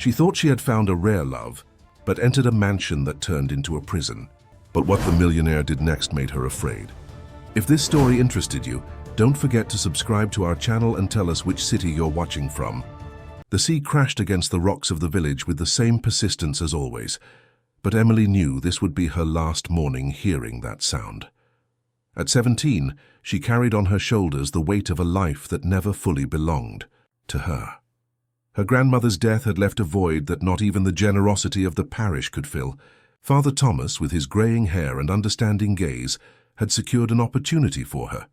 She thought she had found a rare love, but entered a mansion that turned into a prison. But what the millionaire did next made her afraid. If this story interested you, don't forget to subscribe to our channel and tell us which city you're watching from. The sea crashed against the rocks of the village with the same persistence as always, but Emily knew this would be her last morning hearing that sound. At 17, she carried on her shoulders the weight of a life that never fully belonged to her. Her grandmother's death had left a void that not even the generosity of the parish could fill. Father Thomas, with his greying hair and understanding gaze, had secured an opportunity for her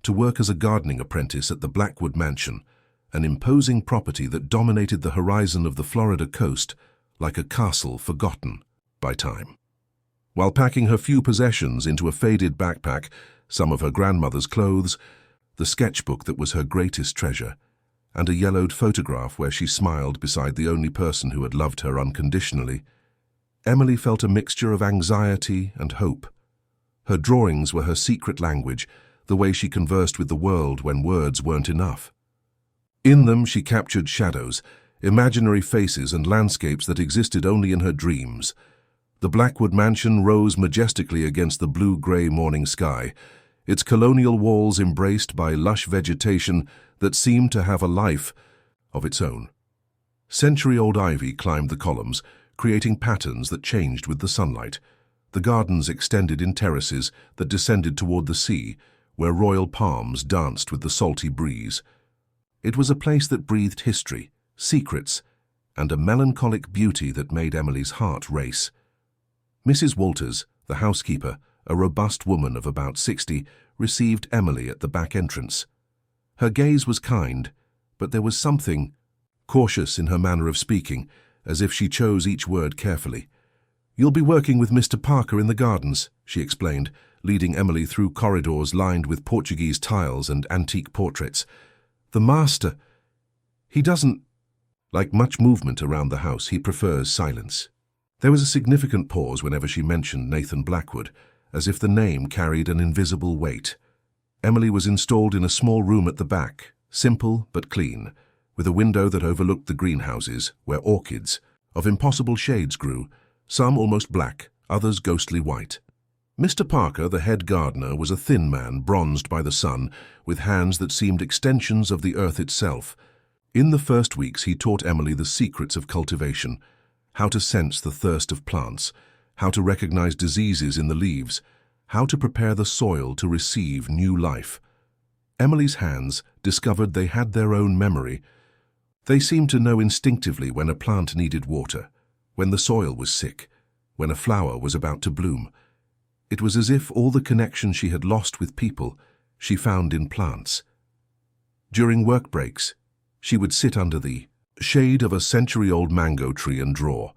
to work as a gardening apprentice at the Blackwood Mansion, an imposing property that dominated the horizon of the Florida coast like a castle forgotten by time. While packing her few possessions into a faded backpack, some of her grandmother's clothes, the sketchbook that was her greatest treasure, and a yellowed photograph where she smiled beside the only person who had loved her unconditionally, Emily felt a mixture of anxiety and hope. Her drawings were her secret language, the way she conversed with the world when words weren't enough. In them she captured shadows, imaginary faces and landscapes that existed only in her dreams. The Blackwood Mansion rose majestically against the blue-gray morning sky, its colonial walls embraced by lush vegetation that seemed to have a life of its own. Century-old ivy climbed the columns, creating patterns that changed with the sunlight. The gardens extended in terraces that descended toward the sea, where royal palms danced with the salty breeze. It was a place that breathed history, secrets, and a melancholic beauty that made Emily's heart race. Mrs. Walters, the housekeeper, a robust woman of about 60, received Emily at the back entrance. Her gaze was kind, but there was something cautious in her manner of speaking, as if she chose each word carefully. "You'll be working with Mr. Parker in the gardens," she explained, leading Emily through corridors lined with Portuguese tiles and antique portraits. "The master, he doesn't like much movement around the house. He prefers silence." There was a significant pause whenever she mentioned Nathan Blackwood, as if the name carried an invisible weight. Emily was installed in a small room at the back, simple but clean, with a window that overlooked the greenhouses, where orchids of impossible shades grew, some almost black, others ghostly white. Mr. Parker, the head gardener, was a thin man, bronzed by the sun, with hands that seemed extensions of the earth itself. In the first weeks, he taught Emily the secrets of cultivation, how to sense the thirst of plants, how to recognize diseases in the leaves, how to prepare the soil to receive new life. Emily's hands discovered they had their own memory. They seemed to know instinctively when a plant needed water, when the soil was sick, when a flower was about to bloom. It was as if all the connection she had lost with people she found in plants. During work breaks, she would sit under the shade of a century-old mango tree and draw,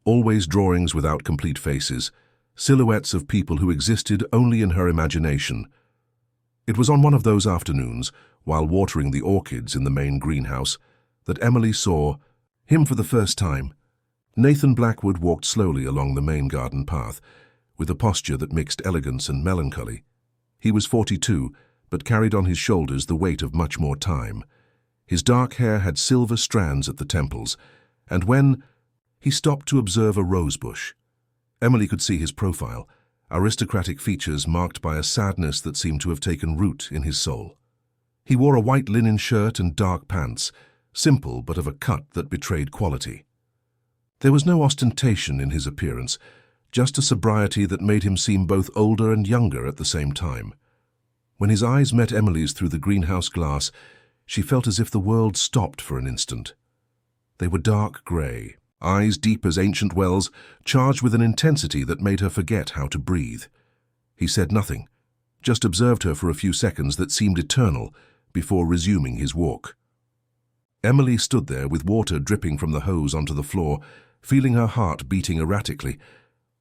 always drawings without complete faces, silhouettes of people who existed only in her imagination. It was on one of those afternoons, while watering the orchids in the main greenhouse, that Emily saw him for the first time. Nathan Blackwood walked slowly along the main garden path, with a posture that mixed elegance and melancholy. He was 42, but carried on his shoulders the weight of much more time. His dark hair had silver strands at the temples, and when he stopped to observe a rosebush, Emily could see his profile, aristocratic features marked by a sadness that seemed to have taken root in his soul. He wore a white linen shirt and dark pants, simple but of a cut that betrayed quality. There was no ostentation in his appearance, just a sobriety that made him seem both older and younger at the same time. When his eyes met Emily's through the greenhouse glass, she felt as if the world stopped for an instant. They were dark grey, eyes deep as ancient wells, charged with an intensity that made her forget how to breathe. He said nothing, just observed her for a few seconds that seemed eternal before resuming his walk. Emily stood there with water dripping from the hose onto the floor, feeling her heart beating erratically.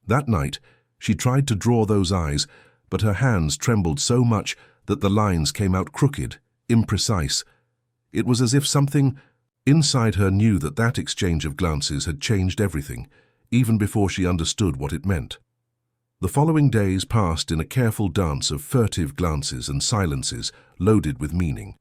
That night, she tried to draw those eyes, but her hands trembled so much that the lines came out crooked, imprecise. It was as if something inside her knew that that exchange of glances had changed everything, even before she understood what it meant. The following days passed in a careful dance of furtive glances and silences loaded with meaning.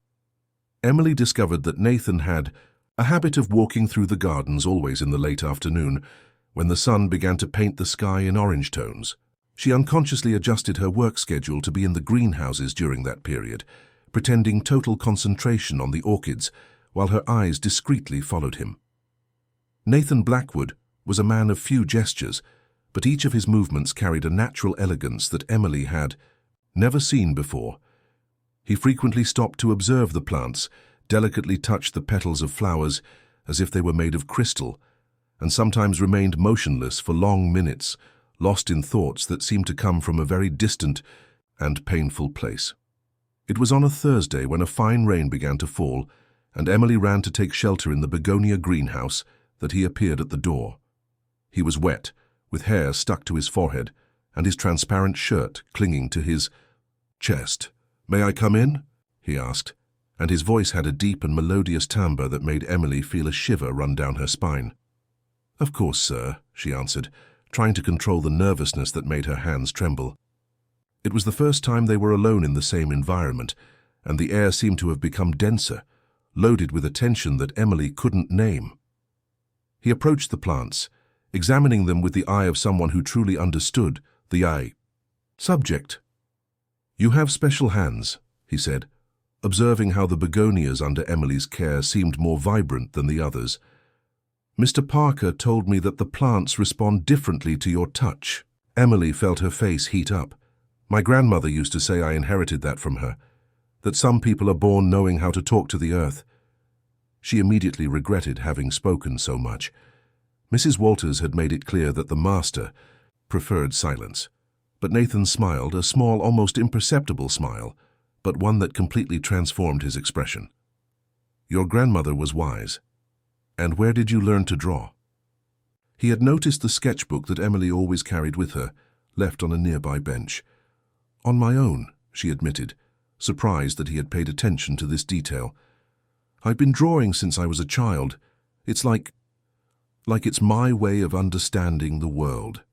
Emily discovered that Nathan had a habit of walking through the gardens always in the late afternoon, when the sun began to paint the sky in orange tones. She unconsciously adjusted her work schedule to be in the greenhouses during that period, pretending total concentration on the orchids, while her eyes discreetly followed him. Nathan Blackwood was a man of few gestures, but each of his movements carried a natural elegance that Emily had never seen before. He frequently stopped to observe the plants, delicately touched the petals of flowers as if they were made of crystal, and sometimes remained motionless for long minutes, lost in thoughts that seemed to come from a very distant and painful place. It was on a Thursday when a fine rain began to fall, and Emily ran to take shelter in the begonia greenhouse that he appeared at the door. He was wet, with hair stuck to his forehead, and his transparent shirt clinging to his chest. "May I come in?" he asked, and his voice had a deep and melodious timbre that made Emily feel a shiver run down her spine. "Of course, sir," she answered, trying to control the nervousness that made her hands tremble. It was the first time they were alone in the same environment, and the air seemed to have become denser, loaded with attention that Emily couldn't name. He approached the plants, examining them with the eye of someone who truly understood the subject. "You have special hands," he said, observing how the begonias under Emily's care seemed more vibrant than the others. "Mr. Parker told me that the plants respond differently to your touch." Emily felt her face heat up. "My grandmother used to say I inherited that from her, that some people are born knowing how to talk to the earth." She immediately regretted having spoken so much. Mrs. Walters had made it clear that the master preferred silence, but Nathan smiled, a small, almost imperceptible smile, but one that completely transformed his expression. "Your grandmother was wise. And where did you learn to draw?" He had noticed the sketchbook that Emily always carried with her, left on a nearby bench. "On my own," she admitted, surprised that he had paid attention to this detail. "I've been drawing since I was a child. It's like it's my way of understanding the world."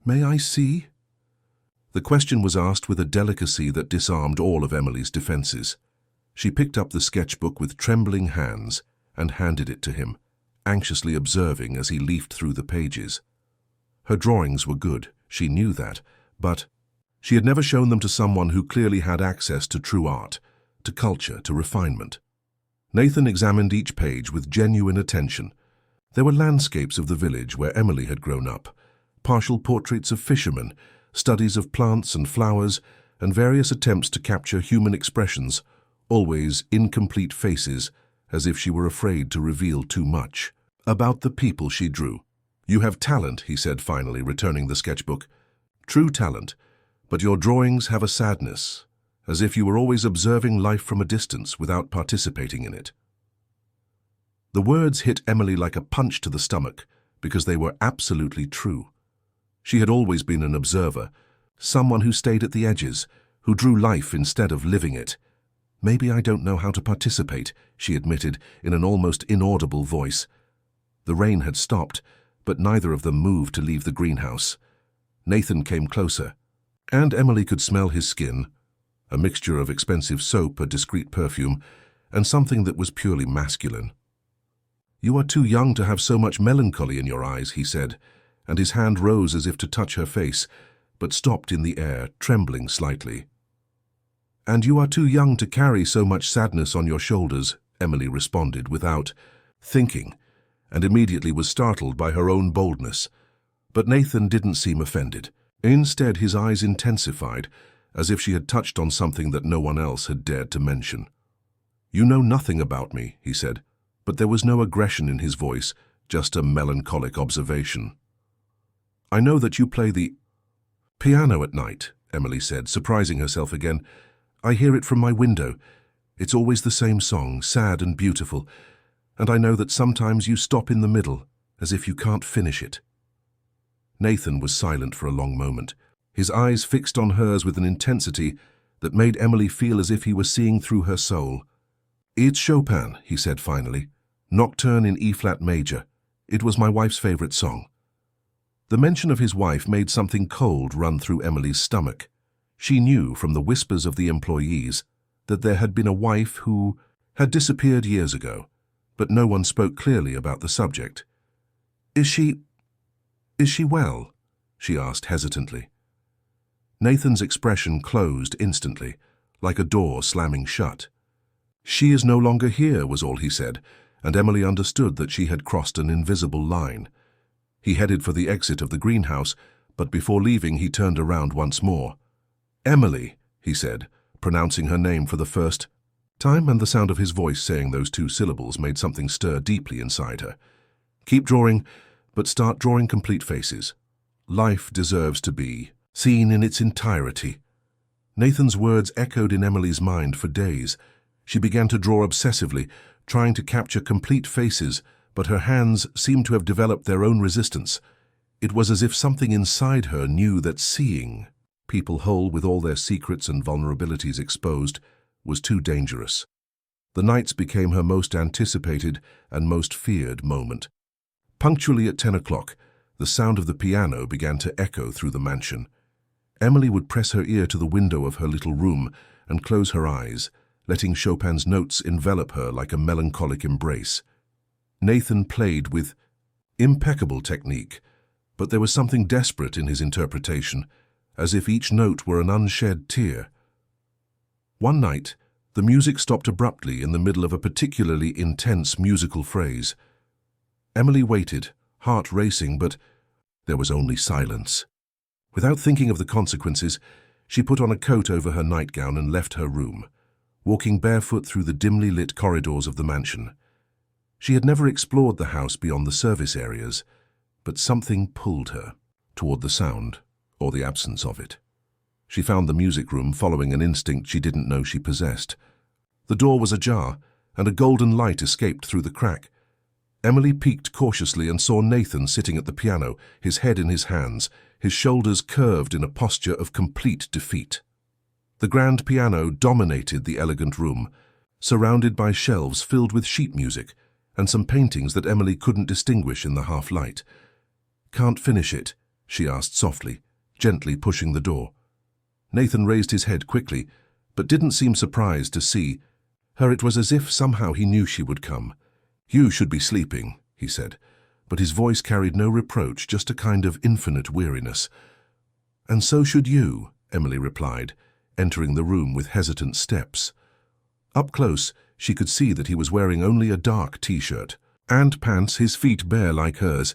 "May I see?" The question was asked with a delicacy that disarmed all of Emily's defenses. She picked up the sketchbook with trembling hands and handed it to him, anxiously observing as he leafed through the pages. Her drawings were good, she knew that, but she had never shown them to someone who clearly had access to true art, to culture, to refinement. Nathan examined each page with genuine attention. There were landscapes of the village where Emily had grown up, partial portraits of fishermen, studies of plants and flowers, and various attempts to capture human expressions, always incomplete faces, as if she were afraid to reveal too much about the people she drew. "You have talent," he said finally, returning the sketchbook. "True talent, but your drawings have a sadness, as if you were always observing life from a distance without participating in it." The words hit Emily like a punch to the stomach, because they were absolutely true. She had always been an observer, someone who stayed at the edges, who drew life instead of living it. "Maybe I don't know how to participate," she admitted in an almost inaudible voice. The rain had stopped, but neither of them moved to leave the greenhouse. Nathan came closer, and Emily could smell his skin, a mixture of expensive soap, a discreet perfume, and something that was purely masculine. "You are too young to have so much melancholy in your eyes," he said, and his hand rose as if to touch her face, but stopped in the air, trembling slightly. "And you are too young to carry so much sadness on your shoulders," Emily responded without thinking, and immediately was startled by her own boldness. But Nathan didn't seem offended. Instead, his eyes intensified, as if she had touched on something that no one else had dared to mention. "You know nothing about me," he said, but there was no aggression in his voice, just a melancholic observation. "I know that you play the piano at night," Emily said, surprising herself again. "I hear it from my window. It's always the same song, sad and beautiful, and I know that sometimes you stop in the middle, as if you can't finish it." Nathan was silent for a long moment, his eyes fixed on hers with an intensity that made Emily feel as if he were seeing through her soul. "It's Chopin," he said finally. "Nocturne in E-flat major. It was my wife's favorite song." The mention of his wife made something cold run through Emily's stomach. She knew from the whispers of the employees that there had been a wife who had disappeared years ago, but no one spoke clearly about the subject. Is she well?" she asked hesitantly. Nathan's expression closed instantly, like a door slamming shut. "She is no longer here," was all he said, and Emily understood that she had crossed an invisible line. He headed for the exit of the greenhouse, but before leaving he turned around once more. "Emily," he said, pronouncing her name for the first time, and the sound of his voice saying those two syllables made something stir deeply inside her. "Keep drawing, but start drawing complete faces. Life deserves to be seen in its entirety." Nathan's words echoed in Emily's mind for days. She began to draw obsessively, trying to capture complete faces, but her hands seemed to have developed their own resistance. It was as if something inside her knew that seeing people whole with all their secrets and vulnerabilities exposed was too dangerous. The nights became her most anticipated and most feared moment. Punctually at 10 o'clock, the sound of the piano began to echo through the mansion. Emily would press her ear to the window of her little room and close her eyes, letting Chopin's notes envelop her like a melancholic embrace. Nathan played with impeccable technique, but there was something desperate in his interpretation, as if each note were an unshed tear. One night, the music stopped abruptly in the middle of a particularly intense musical phrase. Emily waited, heart racing, but there was only silence. Without thinking of the consequences, she put on a coat over her nightgown and left her room, walking barefoot through the dimly lit corridors of the mansion. She had never explored the house beyond the service areas, but something pulled her toward the sound, or the absence of it. She found the music room following an instinct she didn't know she possessed. The door was ajar, and a golden light escaped through the crack. Emily peeked cautiously and saw Nathan sitting at the piano, his head in his hands, his shoulders curved in a posture of complete defeat. The grand piano dominated the elegant room, surrounded by shelves filled with sheet music and some paintings that Emily couldn't distinguish in the half-light. "Can't finish it?" she asked softly, gently pushing the door. Nathan raised his head quickly, but didn't seem surprised to see her. It was as if somehow he knew she would come. "You should be sleeping," he said, but his voice carried no reproach, just a kind of infinite weariness. "And so should you," Emily replied, entering the room with hesitant steps. Up close, she could see that he was wearing only a dark t-shirt and pants, his feet bare like hers.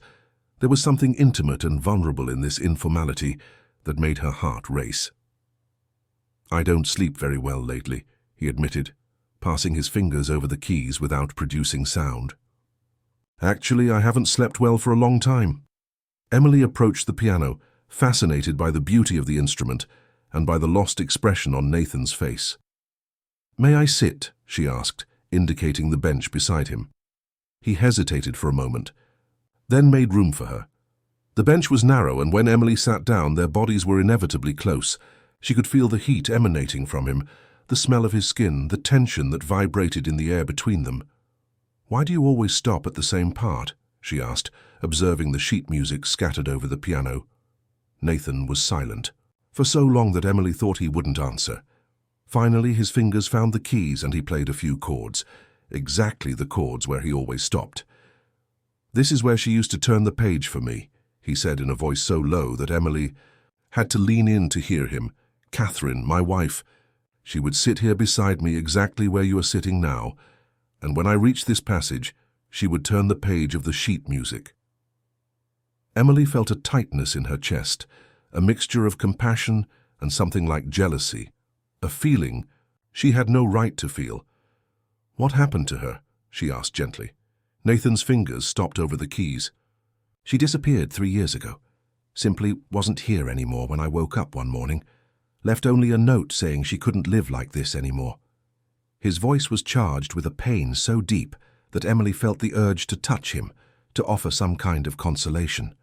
There was something intimate and vulnerable in this informality that made her heart race. "I don't sleep very well lately," he admitted, passing his fingers over the keys without producing sound. "Actually, I haven't slept well for a long time." Emily approached the piano, fascinated by the beauty of the instrument and by the lost expression on Nathan's face. "May I sit?" she asked, indicating the bench beside him. He hesitated for a moment, then made room for her. The bench was narrow, and when Emily sat down, their bodies were inevitably close. She could feel the heat emanating from him, the smell of his skin, the tension that vibrated in the air between them. "Why do you always stop at the same part?" she asked, observing the sheet music scattered over the piano. Nathan was silent, for so long that Emily thought he wouldn't answer. Finally, his fingers found the keys and he played a few chords, exactly the chords where he always stopped. "This is where she used to turn the page for me," he said in a voice so low that Emily had to lean in to hear him. "Catherine, my wife, she would sit here beside me exactly where you are sitting now, and when I reached this passage, she would turn the page of the sheet music." Emily felt a tightness in her chest, a mixture of compassion and something like jealousy, a feeling she had no right to feel. "What happened to her?" she asked gently. Nathan's fingers stopped over the keys. "She disappeared 3 years ago. Simply wasn't here anymore when I woke up one morning. Left only a note saying she couldn't live like this anymore." His voice was charged with a pain so deep that Emily felt the urge to touch him, to offer some kind of consolation.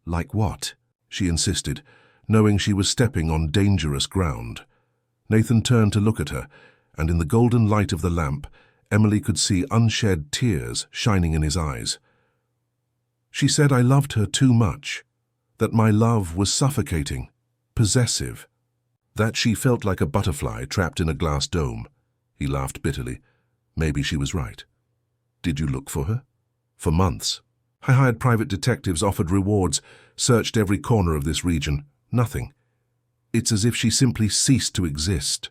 "Like what?" she insisted, knowing she was stepping on dangerous ground. Nathan turned to look at her, and in the golden light of the lamp, Emily could see unshed tears shining in his eyes. "She said I loved her too much, that my love was suffocating, possessive, that she felt like a butterfly trapped in a glass dome." He laughed bitterly. Maybe she was right. Did you look for her? For months. I hired private detectives, offered rewards, searched every corner of this region. Nothing. It's as if she simply ceased to exist.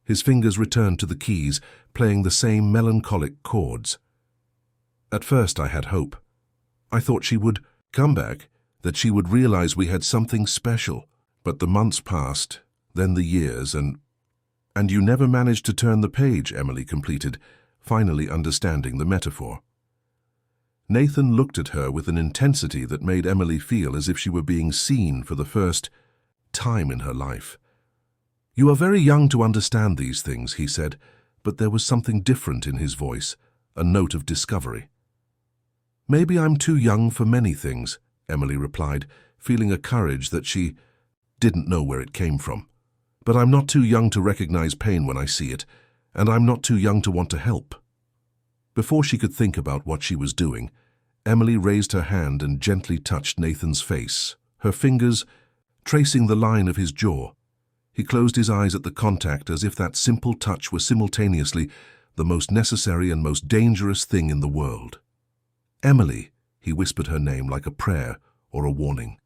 His fingers returned to the keys, playing the same melancholic chords. At first I had hope. I thought she would come back, that she would realize we had something special. But the months passed, then the years, and you never managed to turn the page, Emily completed, finally understanding the metaphor. Nathan looked at her with an intensity that made Emily feel as if she were being seen for the first time in her life. You are very young to understand these things, he said, but there was something different in his voice, a note of discovery. Maybe I'm too young for many things, Emily replied, feeling a courage that she didn't know where it came from. But I'm not too young to recognize pain when I see it, and I'm not too young to want to help. Before she could think about what she was doing, Emily raised her hand and gently touched Nathan's face, her fingers tracing the line of his jaw. He closed his eyes at the contact as if that simple touch were simultaneously the most necessary and most dangerous thing in the world. Emily, he whispered her name like a prayer or a warning.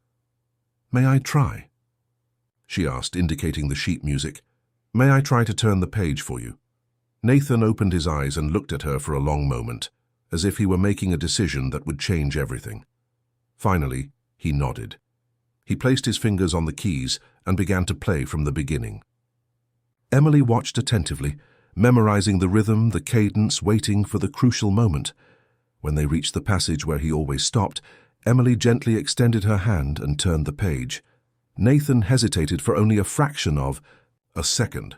May I try? She asked, indicating the sheet music. May I try to turn the page for you? Nathan opened his eyes and looked at her for a long moment, as if he were making a decision that would change everything. Finally, he nodded. He placed his fingers on the keys and began to play from the beginning. Emily watched attentively, memorizing the rhythm, the cadence, waiting for the crucial moment. When they reached the passage where he always stopped, Emily gently extended her hand and turned the page. Nathan hesitated for only a fraction of a second,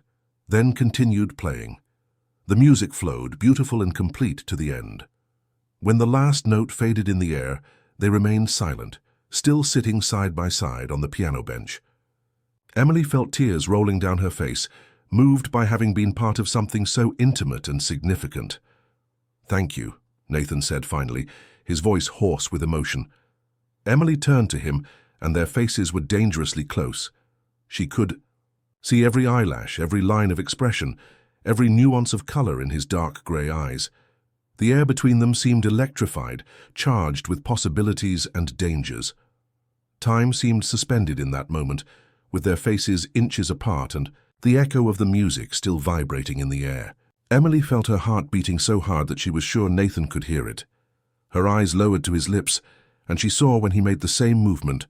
then continued playing. The music flowed, beautiful and complete, to the end. When the last note faded in the air, they remained silent, still sitting side by side on the piano bench. Emily felt tears rolling down her face, moved by having been part of something so intimate and significant. Thank you, Nathan said finally, his voice hoarse with emotion. Emily turned to him, and their faces were dangerously close. She could see every eyelash, every line of expression, every nuance of color in his dark gray eyes. The air between them seemed electrified, charged with possibilities and dangers. Time seemed suspended in that moment, with their faces inches apart and the echo of the music still vibrating in the air. Emily felt her heart beating so hard that she was sure Nathan could hear it. Her eyes lowered to his lips, and she saw when he made the same movement,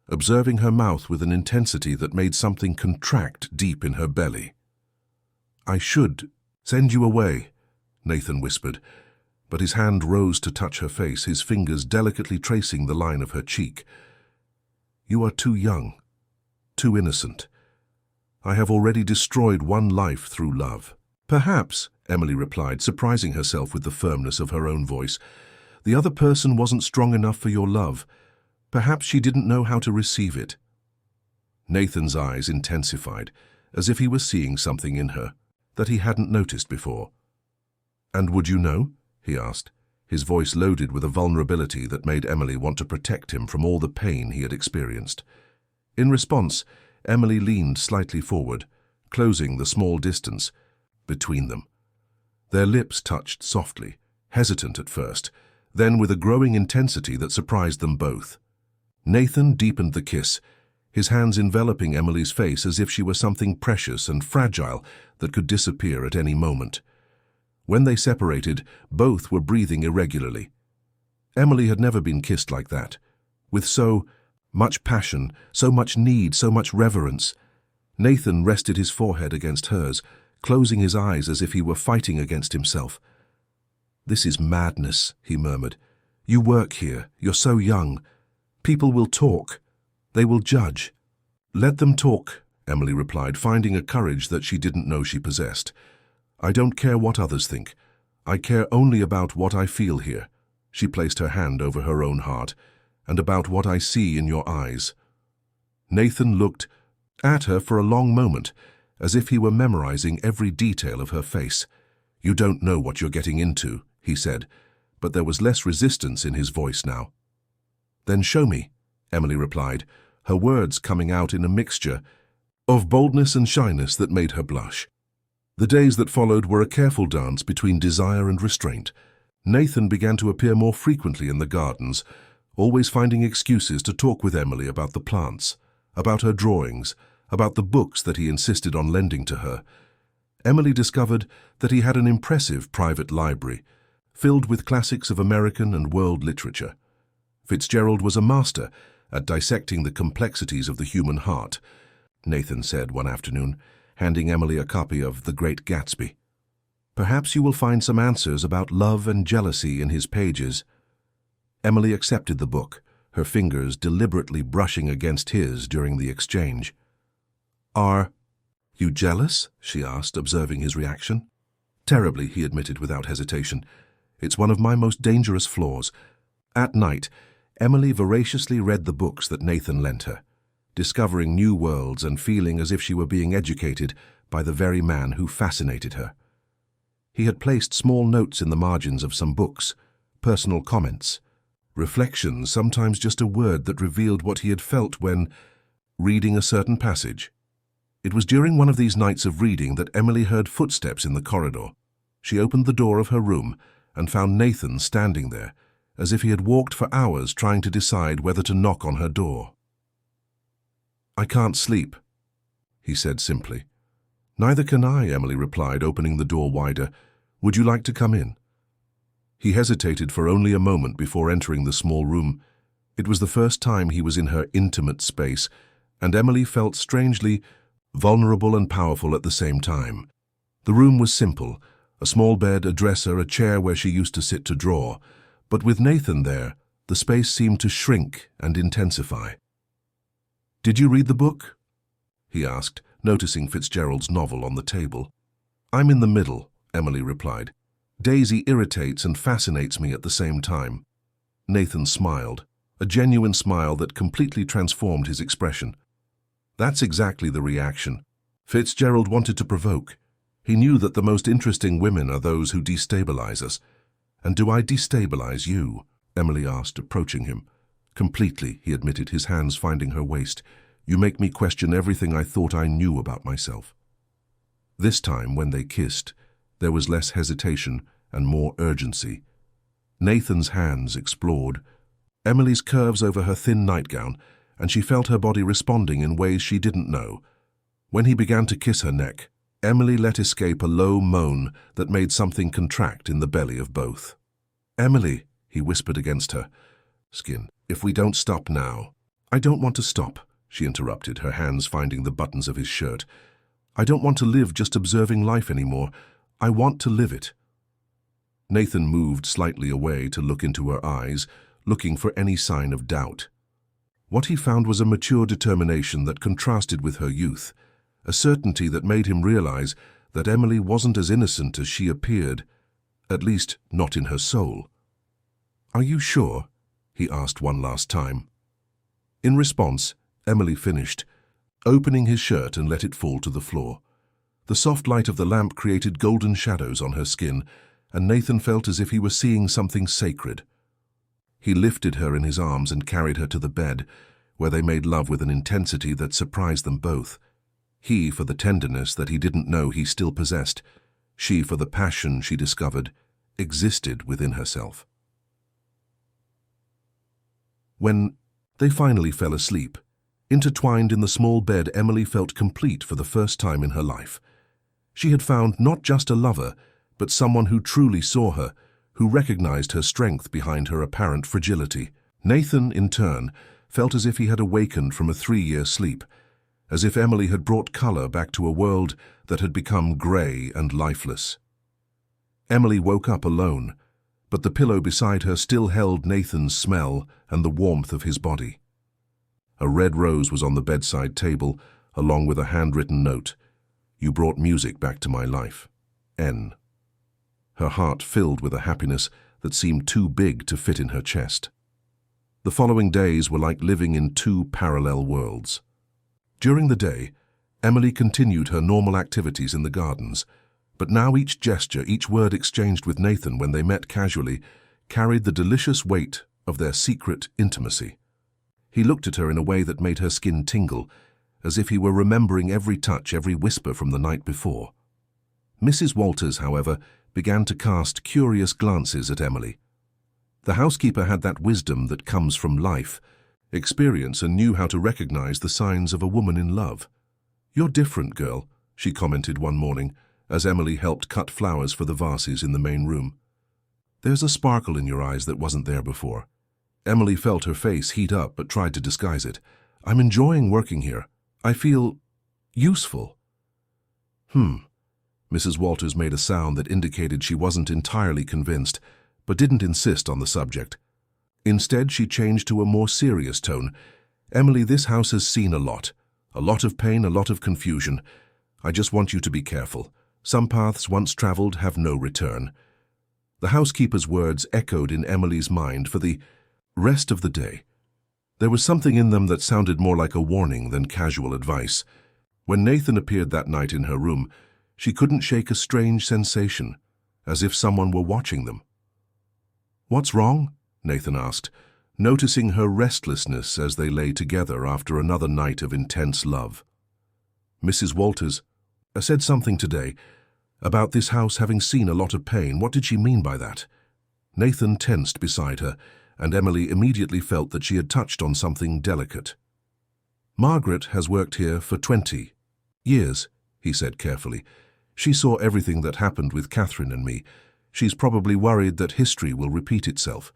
observing her mouth with an intensity that made something contract deep in her belly. I should send you away, Nathan whispered, but his hand rose to touch her face, his fingers delicately tracing the line of her cheek. You are too young, too innocent. I have already destroyed one life through love. Perhaps, Emily replied, surprising herself with the firmness of her own voice. The other person wasn't strong enough for your love. Perhaps she didn't know how to receive it. Nathan's eyes intensified, as if he was seeing something in her that he hadn't noticed before. And would you know? He asked, his voice loaded with a vulnerability that made Emily want to protect him from all the pain he had experienced. In response, Emily leaned slightly forward, closing the small distance between them. Their lips touched softly, hesitant at first, then with a growing intensity that surprised them both. Nathan deepened the kiss, his hands enveloping Emily's face as if she were something precious and fragile that could disappear at any moment. When they separated, both were breathing irregularly. Emily had never been kissed like that, with so much passion, so much need, so much reverence. Nathan rested his forehead against hers, closing his eyes as if he were fighting against himself. This is madness, he murmured. You work here, you're so young. People will talk. They will judge. Let them talk, Emily replied, finding a courage that she didn't know she possessed. I don't care what others think. I care only about what I feel here. She placed her hand over her own heart, and about what I see in your eyes. Nathan looked at her for a long moment, as if he were memorizing every detail of her face. You don't know what you're getting into, he said, but there was less resistance in his voice now. Then show me, Emily replied, her words coming out in a mixture of boldness and shyness that made her blush. The days that followed were a careful dance between desire and restraint. Nathan began to appear more frequently in the gardens, always finding excuses to talk with Emily about the plants, about her drawings, about the books that he insisted on lending to her. Emily discovered that he had an impressive private library, filled with classics of American and world literature. Fitzgerald was a master at dissecting the complexities of the human heart, Nathan said one afternoon, handing Emily a copy of The Great Gatsby. Perhaps you will find some answers about love and jealousy in his pages. Emily accepted the book, her fingers deliberately brushing against his during the exchange. Are you jealous? She asked, observing his reaction. Terribly, he admitted without hesitation. It's one of my most dangerous flaws. At night, Emily voraciously read the books that Nathan lent her, discovering new worlds and feeling as if she were being educated by the very man who fascinated her. He had placed small notes in the margins of some books, personal comments, reflections, sometimes just a word that revealed what he had felt when reading a certain passage. It was during one of these nights of reading that Emily heard footsteps in the corridor. She opened the door of her room and found Nathan standing there, as if he had walked for hours trying to decide whether to knock on her door. "I can't sleep," he said simply. "Neither can I," Emily replied, opening the door wider. "Would you like to come in?" He hesitated for only a moment before entering the small room. It was the first time he was in her intimate space, and Emily felt strangely vulnerable and powerful at the same time. The room was simple, a small bed, a dresser, a chair where she used to sit to draw, but with Nathan there, the space seemed to shrink and intensify. "Did you read the book?" he asked, noticing Fitzgerald's novel on the table. "I'm in the middle," Emily replied. "Daisy irritates and fascinates me at the same time." Nathan smiled, a genuine smile that completely transformed his expression. That's exactly the reaction Fitzgerald wanted to provoke. He knew that the most interesting women are those who destabilize us. "And do I destabilize you?" Emily asked, approaching him. "Completely," he admitted, his hands finding her waist. "You make me question everything I thought I knew about myself." This time, when they kissed, there was less hesitation and more urgency. Nathan's hands explored Emily's curves over her thin nightgown, and she felt her body responding in ways she didn't know. When he began to kiss her neck, Emily let escape a low moan that made something contract in the belly of both. "Emily," he whispered against her skin, "if we don't stop now." "I don't want to stop," she interrupted, her hands finding the buttons of his shirt. "I don't want to live just observing life anymore. I want to live it." Nathan moved slightly away to look into her eyes, looking for any sign of doubt. What he found was a mature determination that contrasted with her youth, a certainty that made him realize that Emily wasn't as innocent as she appeared, at least not in her soul. "Are you sure?" he asked one last time. In response, Emily finished, opening his shirt and let it fall to the floor. The soft light of the lamp created golden shadows on her skin, and Nathan felt as if he were seeing something sacred. He lifted her in his arms and carried her to the bed, where they made love with an intensity that surprised them both. He for the tenderness that he didn't know he still possessed, she for the passion she discovered existed within herself. When they finally fell asleep, intertwined in the small bed, Emily felt complete for the first time in her life. She had found not just a lover, but someone who truly saw her, who recognized her strength behind her apparent fragility. Nathan, in turn, felt as if he had awakened from a 3-year sleep, as if Emily had brought color back to a world that had become gray and lifeless. Emily woke up alone, but the pillow beside her still held Nathan's smell and the warmth of his body. A red rose was on the bedside table, along with a handwritten note. "You brought music back to my life. N." Her heart filled with a happiness that seemed too big to fit in her chest. The following days were like living in two parallel worlds. During the day, Emily continued her normal activities in the gardens, but now each gesture, each word exchanged with Nathan when they met casually, carried the delicious weight of their secret intimacy. He looked at her in a way that made her skin tingle, as if he were remembering every touch, every whisper from the night before. Mrs. Walters, however, began to cast curious glances at Emily. The housekeeper had that wisdom that comes from life, experience, and knew how to recognize the signs of a woman in love. "You're different, girl," she commented one morning, as Emily helped cut flowers for the vases in the main room. "There's a sparkle in your eyes that wasn't there before." Emily felt her face heat up but tried to disguise it. "I'm enjoying working here. I feel useful." Mrs. Walters made a sound that indicated she wasn't entirely convinced, but didn't insist on the subject. Instead, she changed to a more serious tone. "Emily, this house has seen a lot of pain, a lot of confusion. I just want you to be careful. Some paths once traveled have no return." The housekeeper's words echoed in Emily's mind for the rest of the day. There was something in them that sounded more like a warning than casual advice. When Nathan appeared that night in her room, she couldn't shake a strange sensation, as if someone were watching them. "What's wrong?" Nathan asked, noticing her restlessness as they lay together after another night of intense love. "Mrs. Walters said something today about this house having seen a lot of pain. What did she mean by that?" Nathan tensed beside her, and Emily immediately felt that she had touched on something delicate. "Margaret has worked here for 20 years, he said carefully. "She saw everything that happened with Catherine and me. She's probably worried that history will repeat itself."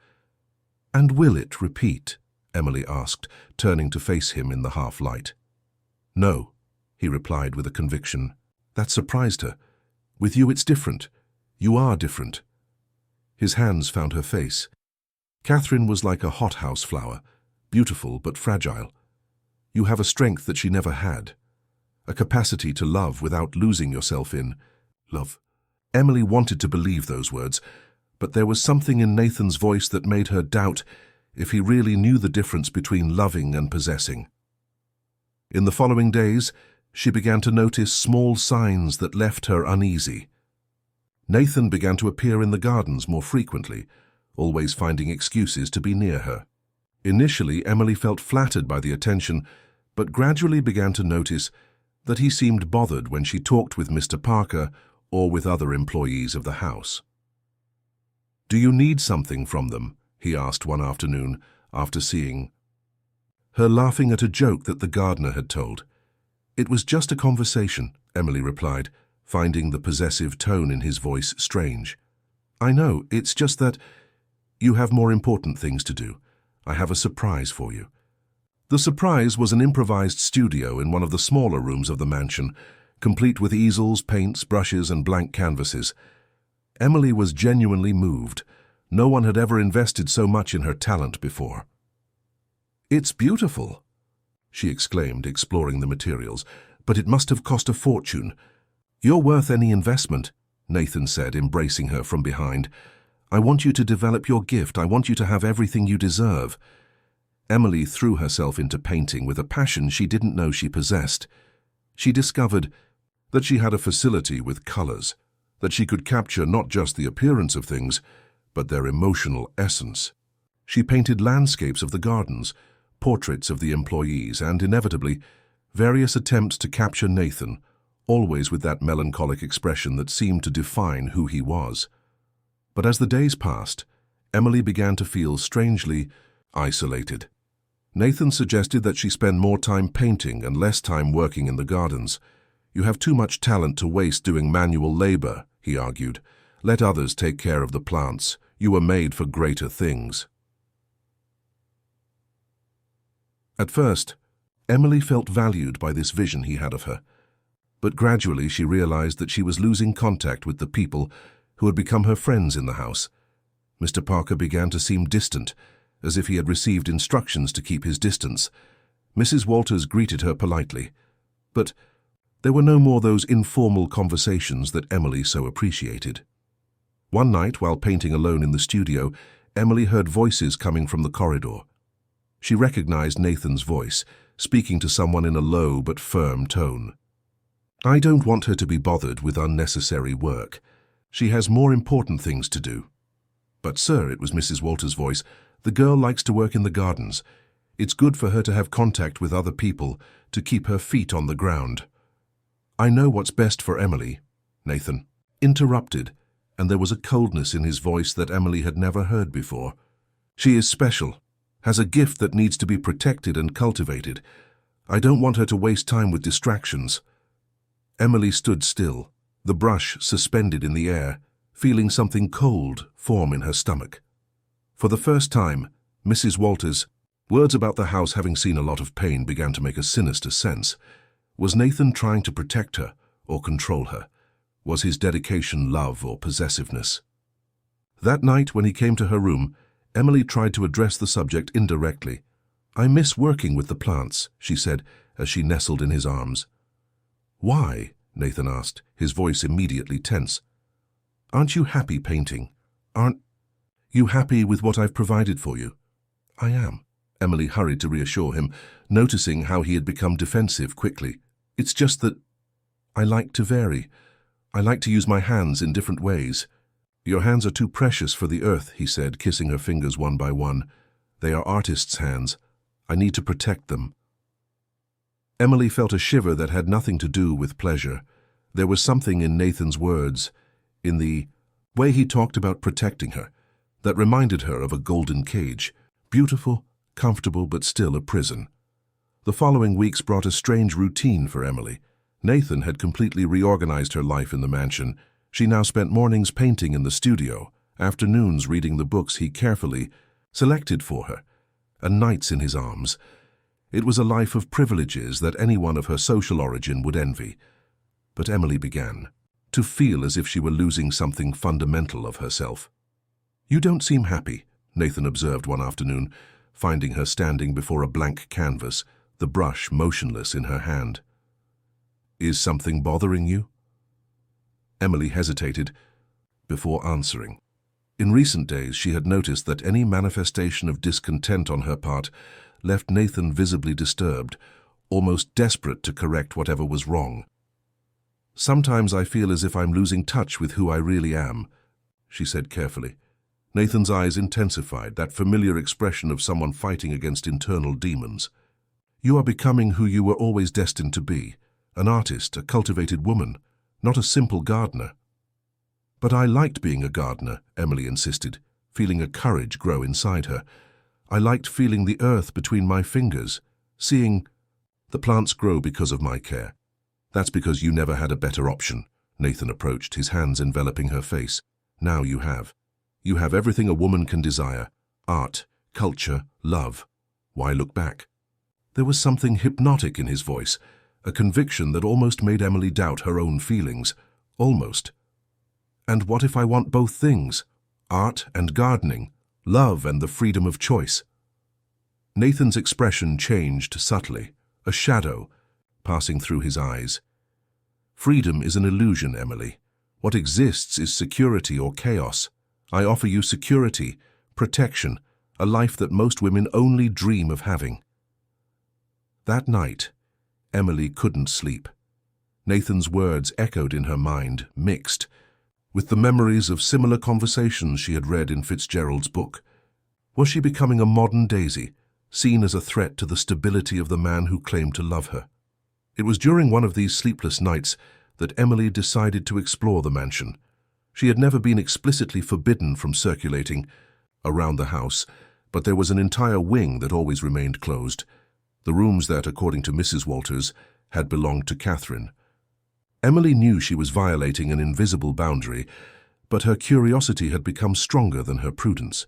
"And will it repeat?" Emily asked, turning to face him in the half-light. "No," he replied with a conviction. That surprised her. "With you it's different. You are different." His hands found her face. Catherine was like a hothouse flower, beautiful but fragile. You have a strength that she never had, a capacity to love without losing yourself in love. Emily wanted to believe those words, but there was something in Nathan's voice that made her doubt if he really knew the difference between loving and possessing. In the following days, she began to notice small signs that left her uneasy. Nathan began to appear in the gardens more frequently, always finding excuses to be near her. Initially, Emily felt flattered by the attention, but gradually began to notice that he seemed bothered when she talked with Mr. Parker or with other employees of the house. "Do you need something from them?" he asked one afternoon after seeing her laughing at a joke that the gardener had told. "It was just a conversation," Emily replied, finding the possessive tone in his voice strange. "I know, it's just that you have more important things to do. I have a surprise for you." The surprise was an improvised studio in one of the smaller rooms of the mansion, complete with easels, paints, brushes, and blank canvases. Emily was genuinely moved. No one had ever invested so much in her talent before. "It's beautiful," she exclaimed, exploring the materials, "but it must have cost a fortune." "You're worth any investment," Nathan said, embracing her from behind. "I want you to develop your gift. I want you to have everything you deserve." Emily threw herself into painting with a passion she didn't know she possessed. She discovered that she had a facility with colors, that she could capture not just the appearance of things, but their emotional essence. She painted landscapes of the gardens, portraits of the employees, and, inevitably, various attempts to capture Nathan, always with that melancholic expression that seemed to define who he was. But as the days passed, Emily began to feel strangely isolated. Nathan suggested that she spend more time painting and less time working in the gardens. "You have too much talent to waste doing manual labor," he argued. "Let others take care of the plants. You were made for greater things." At first, Emily felt valued by this vision he had of her, but gradually she realized that she was losing contact with the people who had become her friends in the house. Mr. Parker began to seem distant, as if he had received instructions to keep his distance. Mrs. Walters greeted her politely, but there were no more those informal conversations that Emily so appreciated. One night, while painting alone in the studio, Emily heard voices coming from the corridor. She recognized Nathan's voice, speaking to someone in a low but firm tone. "I don't want her to be bothered with unnecessary work. She has more important things to do." "But sir," it was Mrs. Walters' voice, "the girl likes to work in the gardens. It's good for her to have contact with other people, to keep her feet on the ground." "I know what's best for Emily, Nathan," interrupted, and there was a coldness in his voice that Emily had never heard before. "She is special, has a gift that needs to be protected and cultivated. I don't want her to waste time with distractions." Emily stood still, the brush suspended in the air, feeling something cold form in her stomach. For the first time, Mrs. Walters' words about the house having seen a lot of pain began to make a sinister sense. Was Nathan trying to protect her or control her? Was his dedication love or possessiveness? That night, when he came to her room, Emily tried to address the subject indirectly. "I miss working with the plants," she said as she nestled in his arms. "Why?" Nathan asked, his voice immediately tense. "Aren't you happy painting? Aren't you happy with what I've provided for you?" "I am," Emily hurried to reassure him, noticing how he had become defensive quickly. "It's just that I like to vary. I like to use my hands in different ways." "Your hands are too precious for the earth," he said, kissing her fingers one by one. "They are artists' hands. I need to protect them." Emily felt a shiver that had nothing to do with pleasure. There was something in Nathan's words, in the way he talked about protecting her, that reminded her of a golden cage, beautiful, comfortable, but still a prison. The following weeks brought a strange routine for Emily. Nathan had completely reorganized her life in the mansion. She now spent mornings painting in the studio, afternoons reading the books he carefully selected for her, and nights in his arms. It was a life of privileges that anyone of her social origin would envy. But Emily began to feel as if she were losing something fundamental of herself. "You don't seem happy," Nathan observed one afternoon, finding her standing before a blank canvas, the brush motionless in her hand. "Is something bothering you?" Emily hesitated before answering. In recent days, she had noticed that any manifestation of discontent on her part left Nathan visibly disturbed, almost desperate to correct whatever was wrong. "Sometimes I feel as if I'm losing touch with who I really am," she said carefully. Nathan's eyes intensified, that familiar expression of someone fighting against internal demons. "You are becoming who you were always destined to be, an artist, a cultivated woman, not a simple gardener." "But I liked being a gardener," Emily insisted, feeling a courage grow inside her. "I liked feeling the earth between my fingers, seeing the plants grow because of my care." "That's because you never had a better option," Nathan approached, his hands enveloping her face. "Now you have. You have everything a woman can desire: art, culture, love. Why look back?" There was something hypnotic in his voice, a conviction that almost made Emily doubt her own feelings. Almost. "And what if I want both things? Art and gardening, love and the freedom of choice?" Nathan's expression changed subtly, a shadow passing through his eyes. "Freedom is an illusion, Emily. What exists is security or chaos. I offer you security, protection, a life that most women only dream of having." That night, Emily couldn't sleep. Nathan's words echoed in her mind, mixed with the memories of similar conversations she had read in Fitzgerald's book. Was she becoming a modern Daisy, seen as a threat to the stability of the man who claimed to love her? It was during one of these sleepless nights that Emily decided to explore the mansion. She had never been explicitly forbidden from circulating around the house, but there was an entire wing that always remained closed, the rooms that, according to Mrs. Walters, had belonged to Catherine. Emily knew she was violating an invisible boundary, but her curiosity had become stronger than her prudence.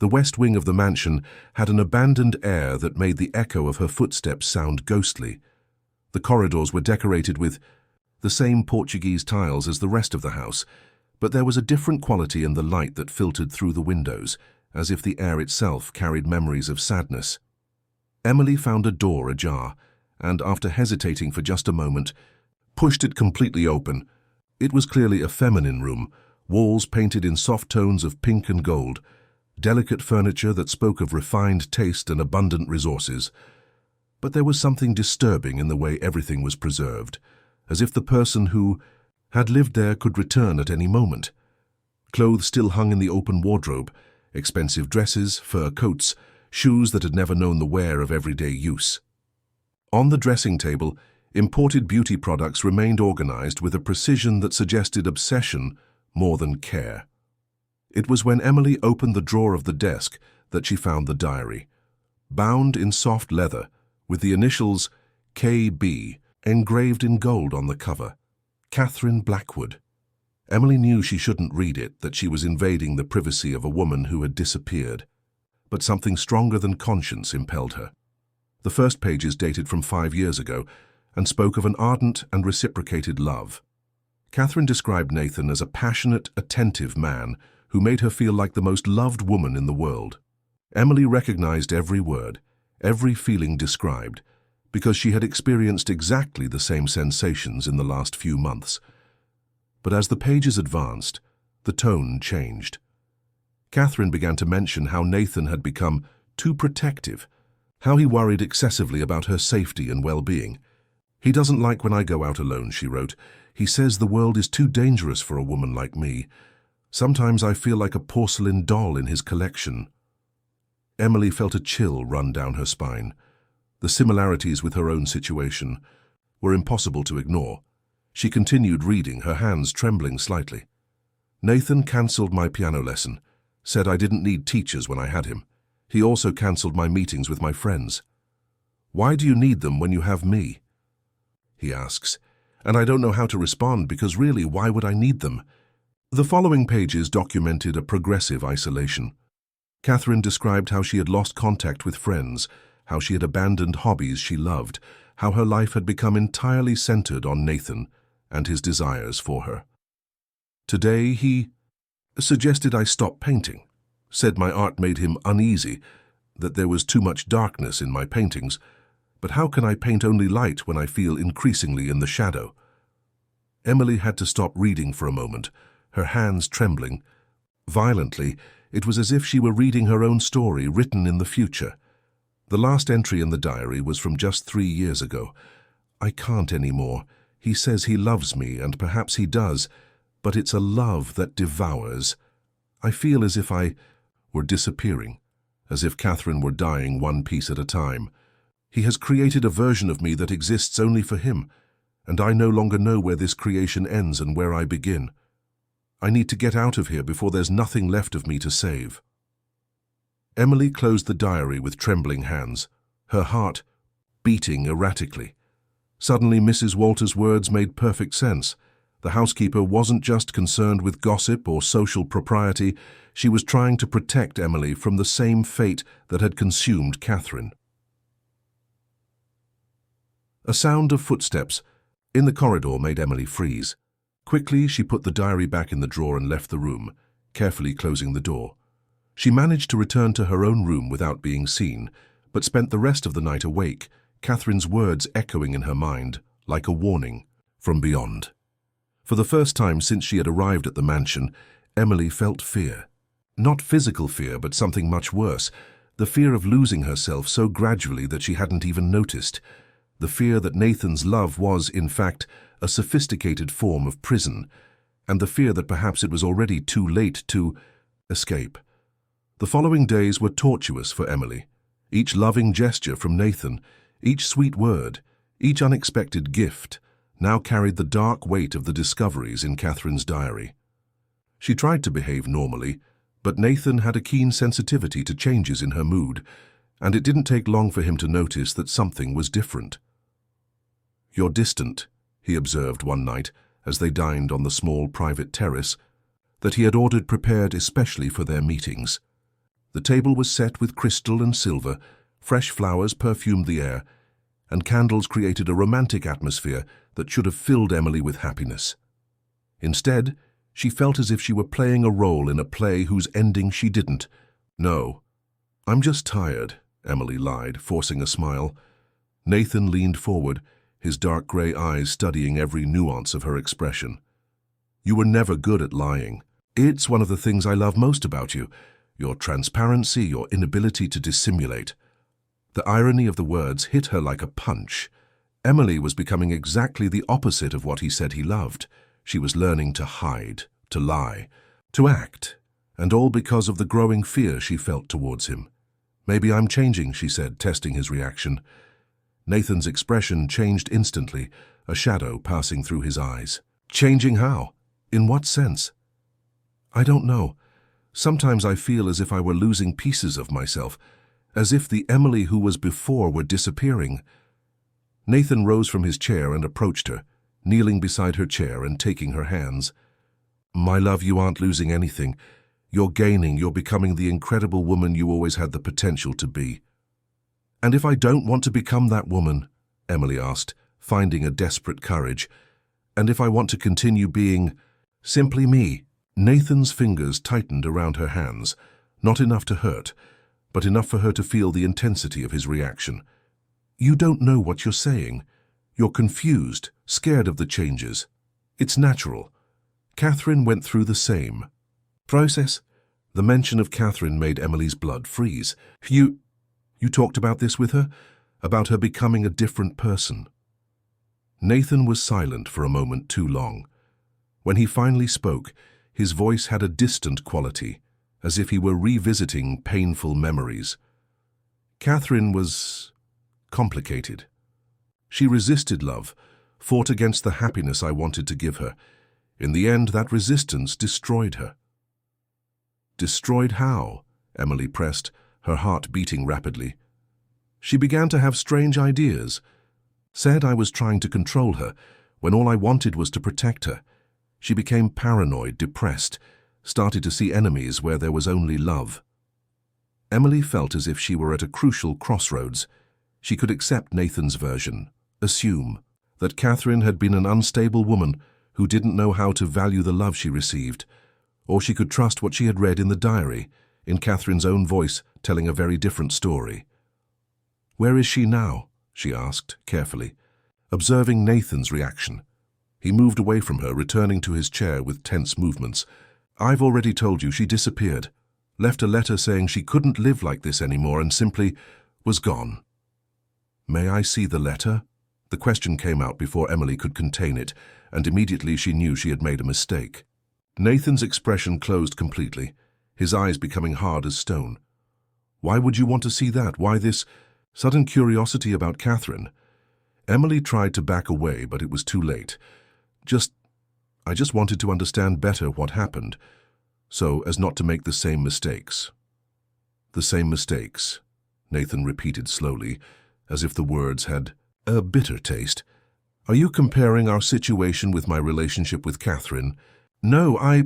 The west wing of the mansion had an abandoned air that made the echo of her footsteps sound ghostly. The corridors were decorated with the same Portuguese tiles as the rest of the house, but there was a different quality in the light that filtered through the windows, as if the air itself carried memories of sadness. Emily found a door ajar, and after hesitating for just a moment, pushed it completely open. It was clearly a feminine room, walls painted in soft tones of pink and gold, delicate furniture that spoke of refined taste and abundant resources. But there was something disturbing in the way everything was preserved, as if the person who had lived there could return at any moment. Clothes still hung in the open wardrobe, expensive dresses, fur coats, shoes that had never known the wear of everyday use. On the dressing table, Imported beauty products remained organized with a precision that suggested obsession more than care. It was when Emily opened the drawer of the desk that she found the diary, bound in soft leather, with the initials KB engraved in gold on the cover. Catherine Blackwood. Emily knew she shouldn't read it, that she was invading the privacy of a woman who had disappeared. But something stronger than conscience impelled her. The first pages dated from 5 years ago and spoke of an ardent and reciprocated love. Catherine described Nathan as a passionate, attentive man who made her feel like the most loved woman in the world. Emily recognized every word, every feeling described, because she had experienced exactly the same sensations in the last few months. But as the pages advanced, the tone changed. Catherine began to mention how Nathan had become too protective, how he worried excessively about her safety and well-being. "He doesn't like when I go out alone," she wrote. "He says the world is too dangerous for a woman like me. Sometimes I feel like a porcelain doll in his collection." Emily felt a chill run down her spine. The similarities with her own situation were impossible to ignore. She continued reading, her hands trembling slightly. "Nathan cancelled my piano lesson, said I didn't need teachers when I had him. He also cancelled my meetings with my friends. Why do you need them when you have me?" he asks. And I don't know how to respond because really, why would I need them? The following pages documented a progressive isolation. Catherine described how she had lost contact with friends, how she had abandoned hobbies she loved, how her life had become entirely centered on Nathan and his desires for her. Today he suggested I stop painting, said my art made him uneasy, that there was too much darkness in my paintings. But how can I paint only light when I feel increasingly in the shadow? Emily had to stop reading for a moment, her hands trembling. Violently, it was as if she were reading her own story written in the future. The last entry in the diary was from just 3 years ago. "I can't anymore. He says he loves me, and perhaps he does, but it's a love that devours. I feel as if I were disappearing, as if Catherine were dying one piece at a time. He has created a version of me that exists only for him, and I no longer know where this creation ends and where I begin. I need to get out of here before there's nothing left of me to save." Emily closed the diary with trembling hands, her heart beating erratically. Suddenly, Mrs. Walter's words made perfect sense. The housekeeper wasn't just concerned with gossip or social propriety, she was trying to protect Emily from the same fate that had consumed Catherine. A sound of footsteps in the corridor made Emily freeze. Quickly, she put the diary back in the drawer and left the room, carefully closing the door. She managed to return to her own room without being seen, but spent the rest of the night awake, Catherine's words echoing in her mind, like a warning from beyond. For the first time since she had arrived at the mansion, Emily felt fear. Not physical fear, but something much worse, the fear of losing herself so gradually that she hadn't even noticed. The fear that Nathan's love was, in fact, a sophisticated form of prison, and the fear that perhaps it was already too late to escape. The following days were tortuous for Emily. Each loving gesture from Nathan, each sweet word, each unexpected gift, now carried the dark weight of the discoveries in Catherine's diary. She tried to behave normally, but Nathan had a keen sensitivity to changes in her mood, and it didn't take long for him to notice that something was different. "You're distant," he observed one night as they dined on the small private terrace that he had ordered prepared especially for their meetings. The table was set with crystal and silver, fresh flowers perfumed the air, and candles created a romantic atmosphere that should have filled Emily with happiness. Instead, she felt as if she were playing a role in a play whose ending she didn't. "No, I'm just tired," Emily lied, forcing a smile. Nathan leaned forward, his dark gray eyes studying every nuance of her expression. "You were never good at lying. It's one of the things I love most about you, your transparency, your inability to dissimulate." The irony of the words hit her like a punch. Emily was becoming exactly the opposite of what he said he loved. She was learning to hide, to lie, to act, and all because of the growing fear she felt towards him. "Maybe I'm changing," she said, testing his reaction. Nathan's expression changed instantly, a shadow passing through his eyes. Changing how? In what sense? I don't know. Sometimes I feel as if I were losing pieces of myself, as if the Emily who was before were disappearing. Nathan rose from his chair and approached her, kneeling beside her chair and taking her hands. My love, you aren't losing anything. You're gaining, you're becoming the incredible woman you always had the potential to be. And if I don't want to become that woman, Emily asked, finding a desperate courage, and if I want to continue being simply me? Nathan's fingers tightened around her hands, not enough to hurt, but enough for her to feel the intensity of his reaction. You don't know what you're saying. You're confused, scared of the changes. It's natural. Catherine went through the same process. The mention of Catherine made Emily's blood freeze. You talked about this with her? About her becoming a different person? Nathan was silent for a moment too long. When he finally spoke, his voice had a distant quality, as if he were revisiting painful memories. Catherine was complicated. She resisted love, fought against the happiness I wanted to give her. In the end, that resistance destroyed her. Destroyed how? Emily pressed, her heart beating rapidly. She began to have strange ideas. Said I was trying to control her, when all I wanted was to protect her. She became paranoid, depressed, started to see enemies where there was only love. Emily felt as if she were at a crucial crossroads. She could accept Nathan's version, assume that Catherine had been an unstable woman who didn't know how to value the love she received, or she could trust what she had read in the diary, in Catherine's own voice telling a very different story. Where is she now? She asked, carefully, observing Nathan's reaction. He moved away from her, returning to his chair with tense movements. I've already told you, she disappeared. Left a letter saying she couldn't live like this anymore and simply was gone. May I see the letter? The question came out before Emily could contain it, and immediately she knew she had made a mistake. Nathan's expression closed completely, his eyes becoming hard as stone. Why would you want to see that? Why this sudden curiosity about Catherine? Emily tried to back away, but it was too late. I just wanted to understand better what happened, so as not to make the same mistakes. The same mistakes, Nathan repeated slowly, as if the words had a bitter taste. Are you comparing our situation with my relationship with Catherine? No, Are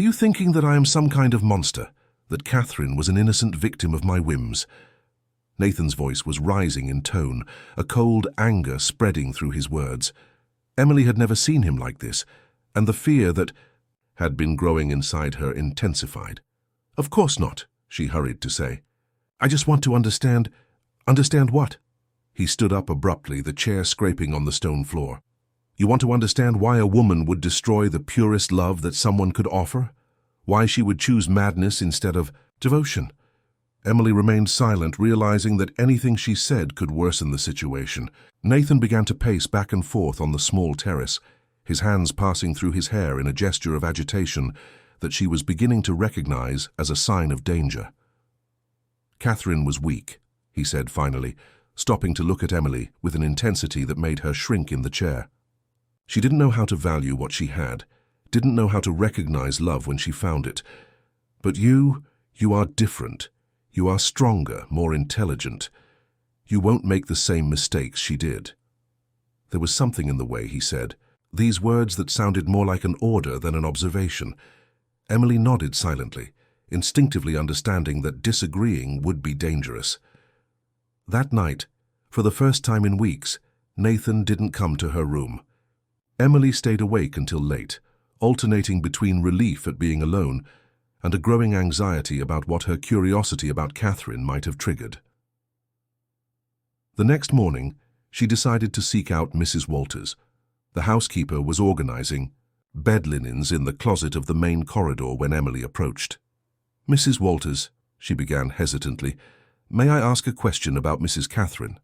you thinking that I am some kind of monster, that Catherine was an innocent victim of my whims? Nathan's voice was rising in tone, a cold anger spreading through his words. Emily had never seen him like this, and the fear that had been growing inside her intensified. Of course not, she hurried to say. I just want to understand. Understand what? He stood up abruptly, the chair scraping on the stone floor. You want to understand why a woman would destroy the purest love that someone could offer? Why she would choose madness instead of devotion? Emily remained silent, realizing that anything she said could worsen the situation. Nathan began to pace back and forth on the small terrace, his hands passing through his hair in a gesture of agitation that she was beginning to recognize as a sign of danger. Catherine was weak, he said finally, stopping to look at Emily with an intensity that made her shrink in the chair. She didn't know how to value what she had, didn't know how to recognize love when she found it. But you are different. You are stronger, more intelligent. You won't make the same mistakes she did. There was something in the way he said, these words that sounded more like an order than an observation. Emily nodded silently, instinctively understanding that disagreeing would be dangerous. That night, for the first time in weeks, Nathan didn't come to her room. Emily stayed awake until late, alternating between relief at being alone and a growing anxiety about what her curiosity about Catherine might have triggered. The next morning, she decided to seek out Mrs. Walters. The housekeeper was organizing bed linens in the closet of the main corridor when Emily approached. Mrs. Walters, she began hesitantly, may I ask a question about Mrs. Catherine?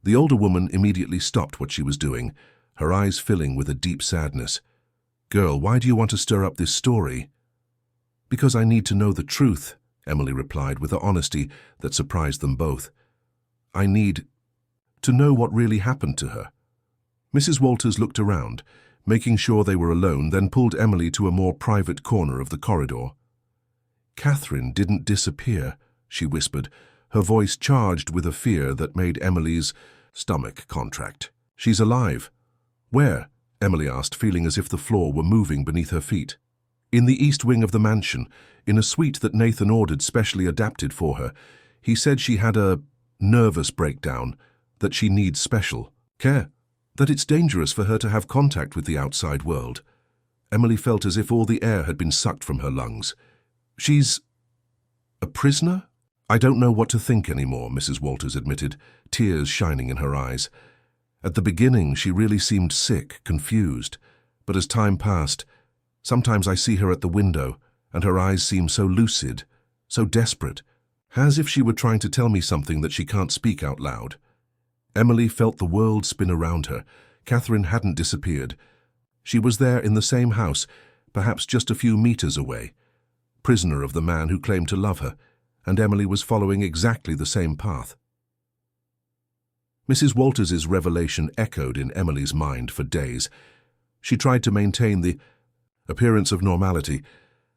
The older woman immediately stopped what she was doing, her eyes filling with a deep sadness. Girl, why do you want to stir up this story? Because I need to know the truth, Emily replied with an honesty that surprised them both. I need to know what really happened to her. Mrs. Walters looked around, making sure they were alone, then pulled Emily to a more private corner of the corridor. "Catherine didn't disappear," she whispered, her voice charged with a fear that made Emily's stomach contract. "She's alive." "Where?" Emily asked, feeling as if the floor were moving beneath her feet. "In the east wing of the mansion, in a suite that Nathan ordered specially adapted for her. He said she had a nervous breakdown, that she needs special care, that it's dangerous for her to have contact with the outside world." Emily felt as if all the air had been sucked from her lungs. "She's a prisoner?" "I don't know what to think anymore," Mrs. Walters admitted, tears shining in her eyes. "At the beginning, she really seemed sick, confused. But as time passed, sometimes I see her at the window, and her eyes seem so lucid, so desperate, as if she were trying to tell me something that she can't speak out loud." Emily felt the world spin around her. Catherine hadn't disappeared. She was there in the same house, perhaps just a few meters away, prisoner of the man who claimed to love her, and Emily was following exactly the same path. Mrs. Walters's revelation echoed in Emily's mind for days. She tried to maintain the appearance of normality,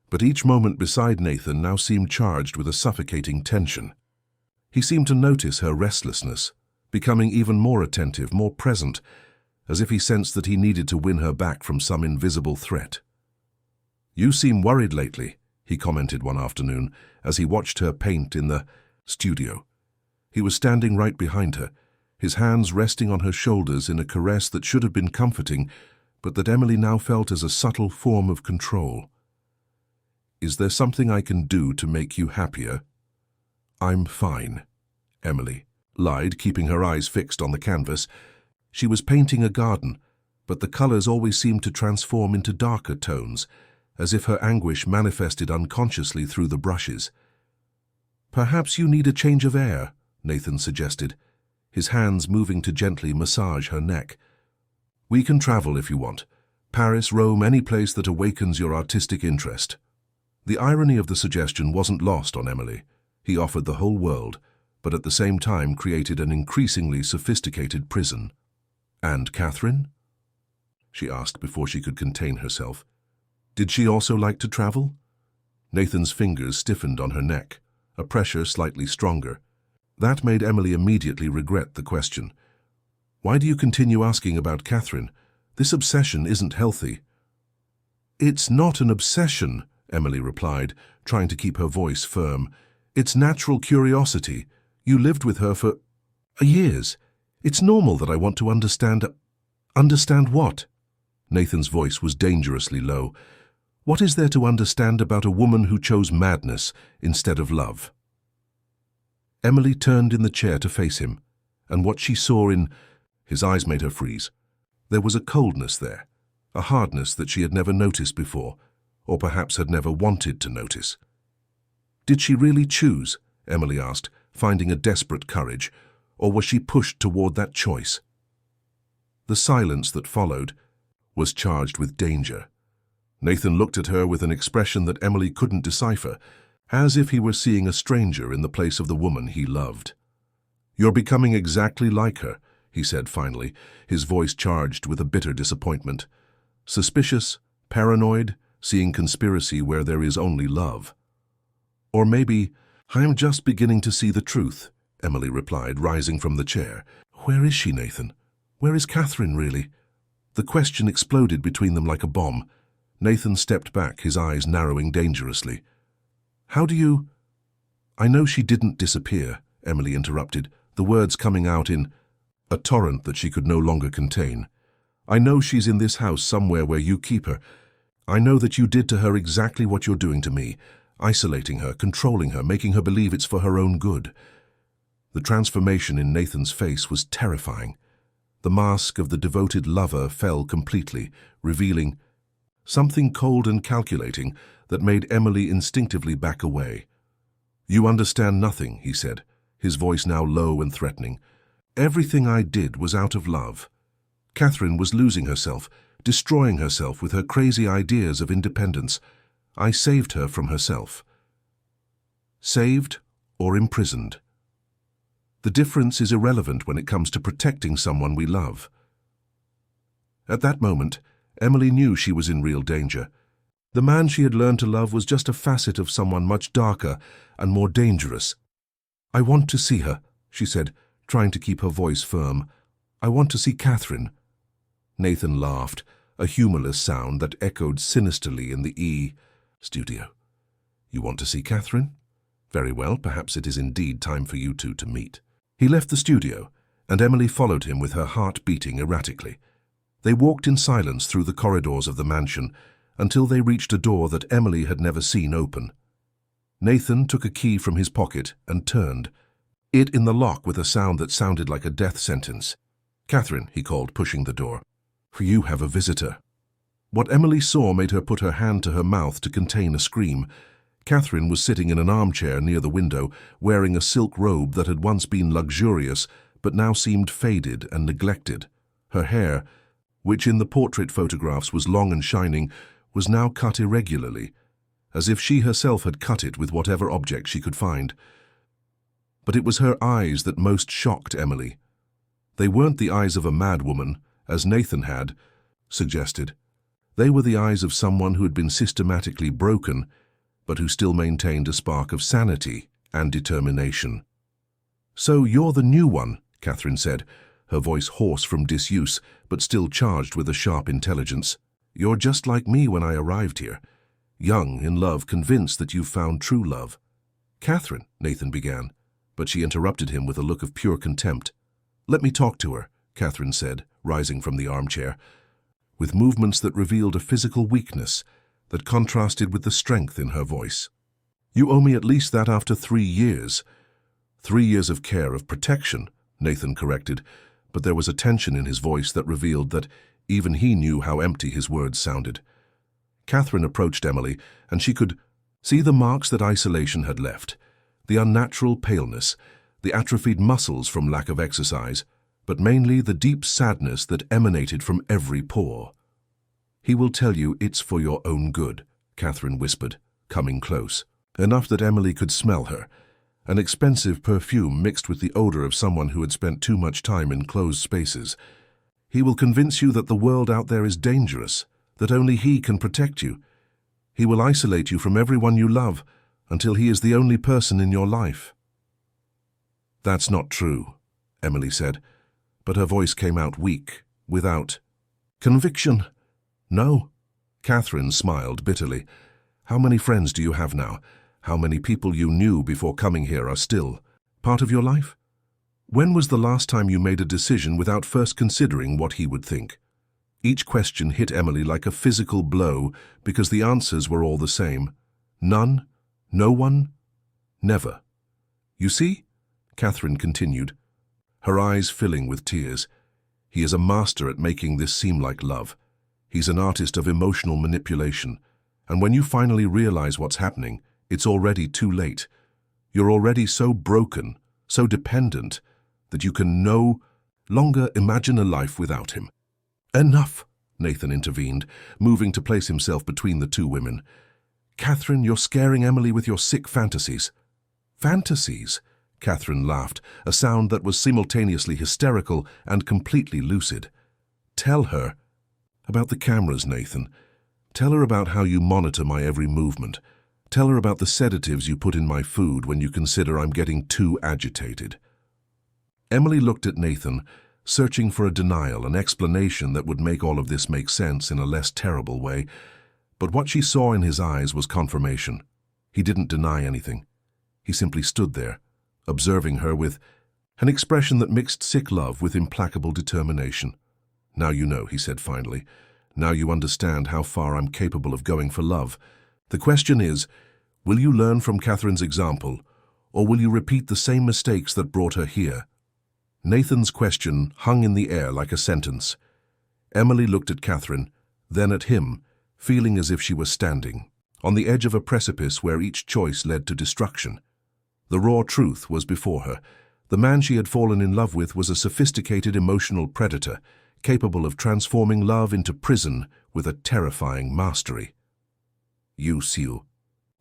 but each moment beside Nathan now seemed charged with a suffocating tension. He seemed to notice her restlessness, becoming even more attentive, more present, as if he sensed that he needed to win her back from some invisible threat. "You seem worried lately," he commented one afternoon as he watched her paint in the studio. He was standing right behind her, his hands resting on her shoulders in a caress that should have been comforting, but that Emily now felt as a subtle form of control. "Is there something I can do to make you happier?" "I'm fine," Emily lied, keeping her eyes fixed on the canvas. She was painting a garden, but the colors always seemed to transform into darker tones, as if her anguish manifested unconsciously through the brushes. "Perhaps you need a change of air," Nathan suggested, his hands moving to gently massage her neck. "We can travel if you want. Paris, Rome, any place that awakens your artistic interest." The irony of the suggestion wasn't lost on Emily. He offered the whole world, but at the same time created an increasingly sophisticated prison. "And Catherine?" she asked before she could contain herself. "Did she also like to travel?" Nathan's fingers stiffened on her neck, a pressure slightly stronger. That made Emily immediately regret the question. "Why do you continue asking about Catherine? This obsession isn't healthy." "It's not an obsession," Emily replied, trying to keep her voice firm. "It's natural curiosity. You lived with her for years. It's normal that I want to understand." "Understand what?" Nathan's voice was dangerously low. "What is there to understand about a woman who chose madness instead of love?" Emily turned in the chair to face him, and what she saw in his eyes made her freeze. There was a coldness there, a hardness that she had never noticed before, or perhaps had never wanted to notice. "Did she really choose?" Emily asked, finding a desperate courage, or was she pushed toward that choice? The silence that followed was charged with danger. Nathan looked at her with an expression that Emily couldn't decipher, as if he were seeing a stranger in the place of the woman he loved. "You're becoming exactly like her," he said finally, his voice charged with a bitter disappointment. "Suspicious, paranoid, seeing conspiracy where there is only love." "Or maybe, I'm just beginning to see the truth," Emily replied, rising from the chair. "Where is she, Nathan? Where is Catherine, really?" The question exploded between them like a bomb. Nathan stepped back, his eyes narrowing dangerously. "How do you—" "I know she didn't disappear," Emily interrupted, the words coming out in a torrent that she could no longer contain. "I know she's in this house somewhere where you keep her. I know that you did to her exactly what you're doing to me, isolating her, controlling her, making her believe it's for her own good." The transformation in Nathan's face was terrifying. The mask of the devoted lover fell completely, revealing something cold and calculating that made Emily instinctively back away. "You understand nothing," he said, his voice now low and threatening. "Everything I did was out of love. Catherine was losing herself, destroying herself with her crazy ideas of independence. I saved her from herself." Saved or imprisoned? The difference is irrelevant when it comes to protecting someone we love. At that moment, Emily knew she was in real danger. The man she had learned to love was just a facet of someone much darker and more dangerous. "I want to see her," she said, trying to keep her voice firm. "I want to see Catherine." Nathan laughed, a humorless sound that echoed sinisterly in the studio. "You want to see Catherine? Very well, perhaps it is indeed time for you two to meet." He left the studio, and Emily followed him with her heart beating erratically. They walked in silence through the corridors of the mansion until they reached a door that Emily had never seen open. Nathan took a key from his pocket and turned it in the lock with a sound that sounded like a death sentence. "Catherine," he called, pushing the door. "You have a visitor." What Emily saw made her put her hand to her mouth to contain a scream. Catherine was sitting in an armchair near the window, wearing a silk robe that had once been luxurious but now seemed faded and neglected. Her hair, which in the portrait photographs was long and shining, was now cut irregularly, as if she herself had cut it with whatever object she could find. But it was her eyes that most shocked Emily. They weren't the eyes of a madwoman, as Nathan had suggested. They were the eyes of someone who had been systematically broken, but who still maintained a spark of sanity and determination. "So you're the new one," Catherine said, her voice hoarse from disuse, but still charged with a sharp intelligence. "You're just like me when I arrived here. Young, in love, convinced that you've found true love." "Catherine," Nathan began, but she interrupted him with a look of pure contempt. "Let me talk to her," Catherine said, rising from the armchair, with movements that revealed a physical weakness that contrasted with the strength in her voice. "You owe me at least that after 3 years. 3 years of care, of protection," Nathan corrected, but there was a tension in his voice that revealed that even he knew how empty his words sounded. Catherine approached Emily, and she could see the marks that isolation had left, the unnatural paleness, the atrophied muscles from lack of exercise, but mainly the deep sadness that emanated from every pore. "He will tell you it's for your own good," Catherine whispered, coming close, enough that Emily could smell her, an expensive perfume mixed with the odor of someone who had spent too much time in closed spaces. "He will convince you that the world out there is dangerous, that only he can protect you. He will isolate you from everyone you love until he is the only person in your life." "That's not true," Emily said, but her voice came out weak, without conviction. "No." Catherine smiled bitterly. "How many friends do you have now? How many people you knew before coming here are still part of your life? When was the last time you made a decision without first considering what he would think?" Each question hit Emily like a physical blow because the answers were all the same. None, no one, never. "You see?" Catherine continued, her eyes filling with tears. "He is a master at making this seem like love. He's an artist of emotional manipulation, and when you finally realize what's happening, it's already too late. You're already so broken, so dependent, that you can no longer imagine a life without him." "Enough," Nathan intervened, moving to place himself between the two women. "Catherine, you're scaring Emily with your sick fantasies." "Fantasies?" Catherine laughed, a sound that was simultaneously hysterical and completely lucid. "Tell her about the cameras, Nathan. Tell her about how you monitor my every movement. Tell her about the sedatives you put in my food when you consider I'm getting too agitated." Emily looked at Nathan, searching for a denial, an explanation that would make all of this make sense in a less terrible way. But what she saw in his eyes was confirmation. He didn't deny anything. He simply stood there, observing her with an expression that mixed sick love with implacable determination. "Now you know," he said finally. "Now you understand how far I'm capable of going for love. The question is, will you learn from Catherine's example, or will you repeat the same mistakes that brought her here?" Nathan's question hung in the air like a sentence. Emily looked at Catherine, then at him, feeling as if she was standing on the edge of a precipice where each choice led to destruction. The raw truth was before her. The man she had fallen in love with was a sophisticated emotional predator, capable of transforming love into prison with a terrifying mastery. "You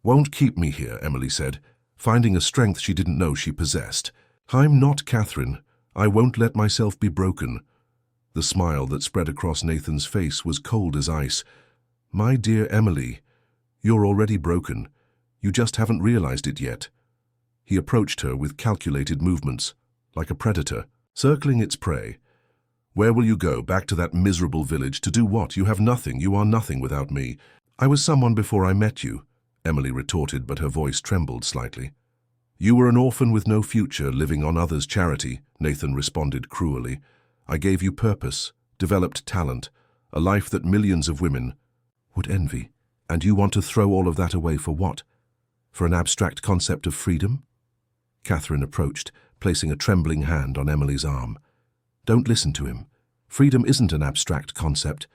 won't keep me here," Emily said, finding a strength she didn't know she possessed. I'm not Catherine. I won't let myself be broken. The smile that spread across Nathan's face was cold as ice. My dear Emily, you're already broken. You just haven't realized it yet. He approached her with calculated movements, like a predator, circling its prey. Where will you go? Back to that miserable village? To do what? You have nothing. You are nothing without me. I was someone before I met you, Emily retorted, but her voice trembled slightly. You were an orphan with no future, living on others' charity, Nathan responded cruelly. I gave you purpose, developed talent, a life that millions of women would envy. And you want to throw all of that away for what? For an abstract concept of freedom? Catherine approached, placing a trembling hand on Emily's arm. Don't listen to him. Freedom isn't an abstract concept.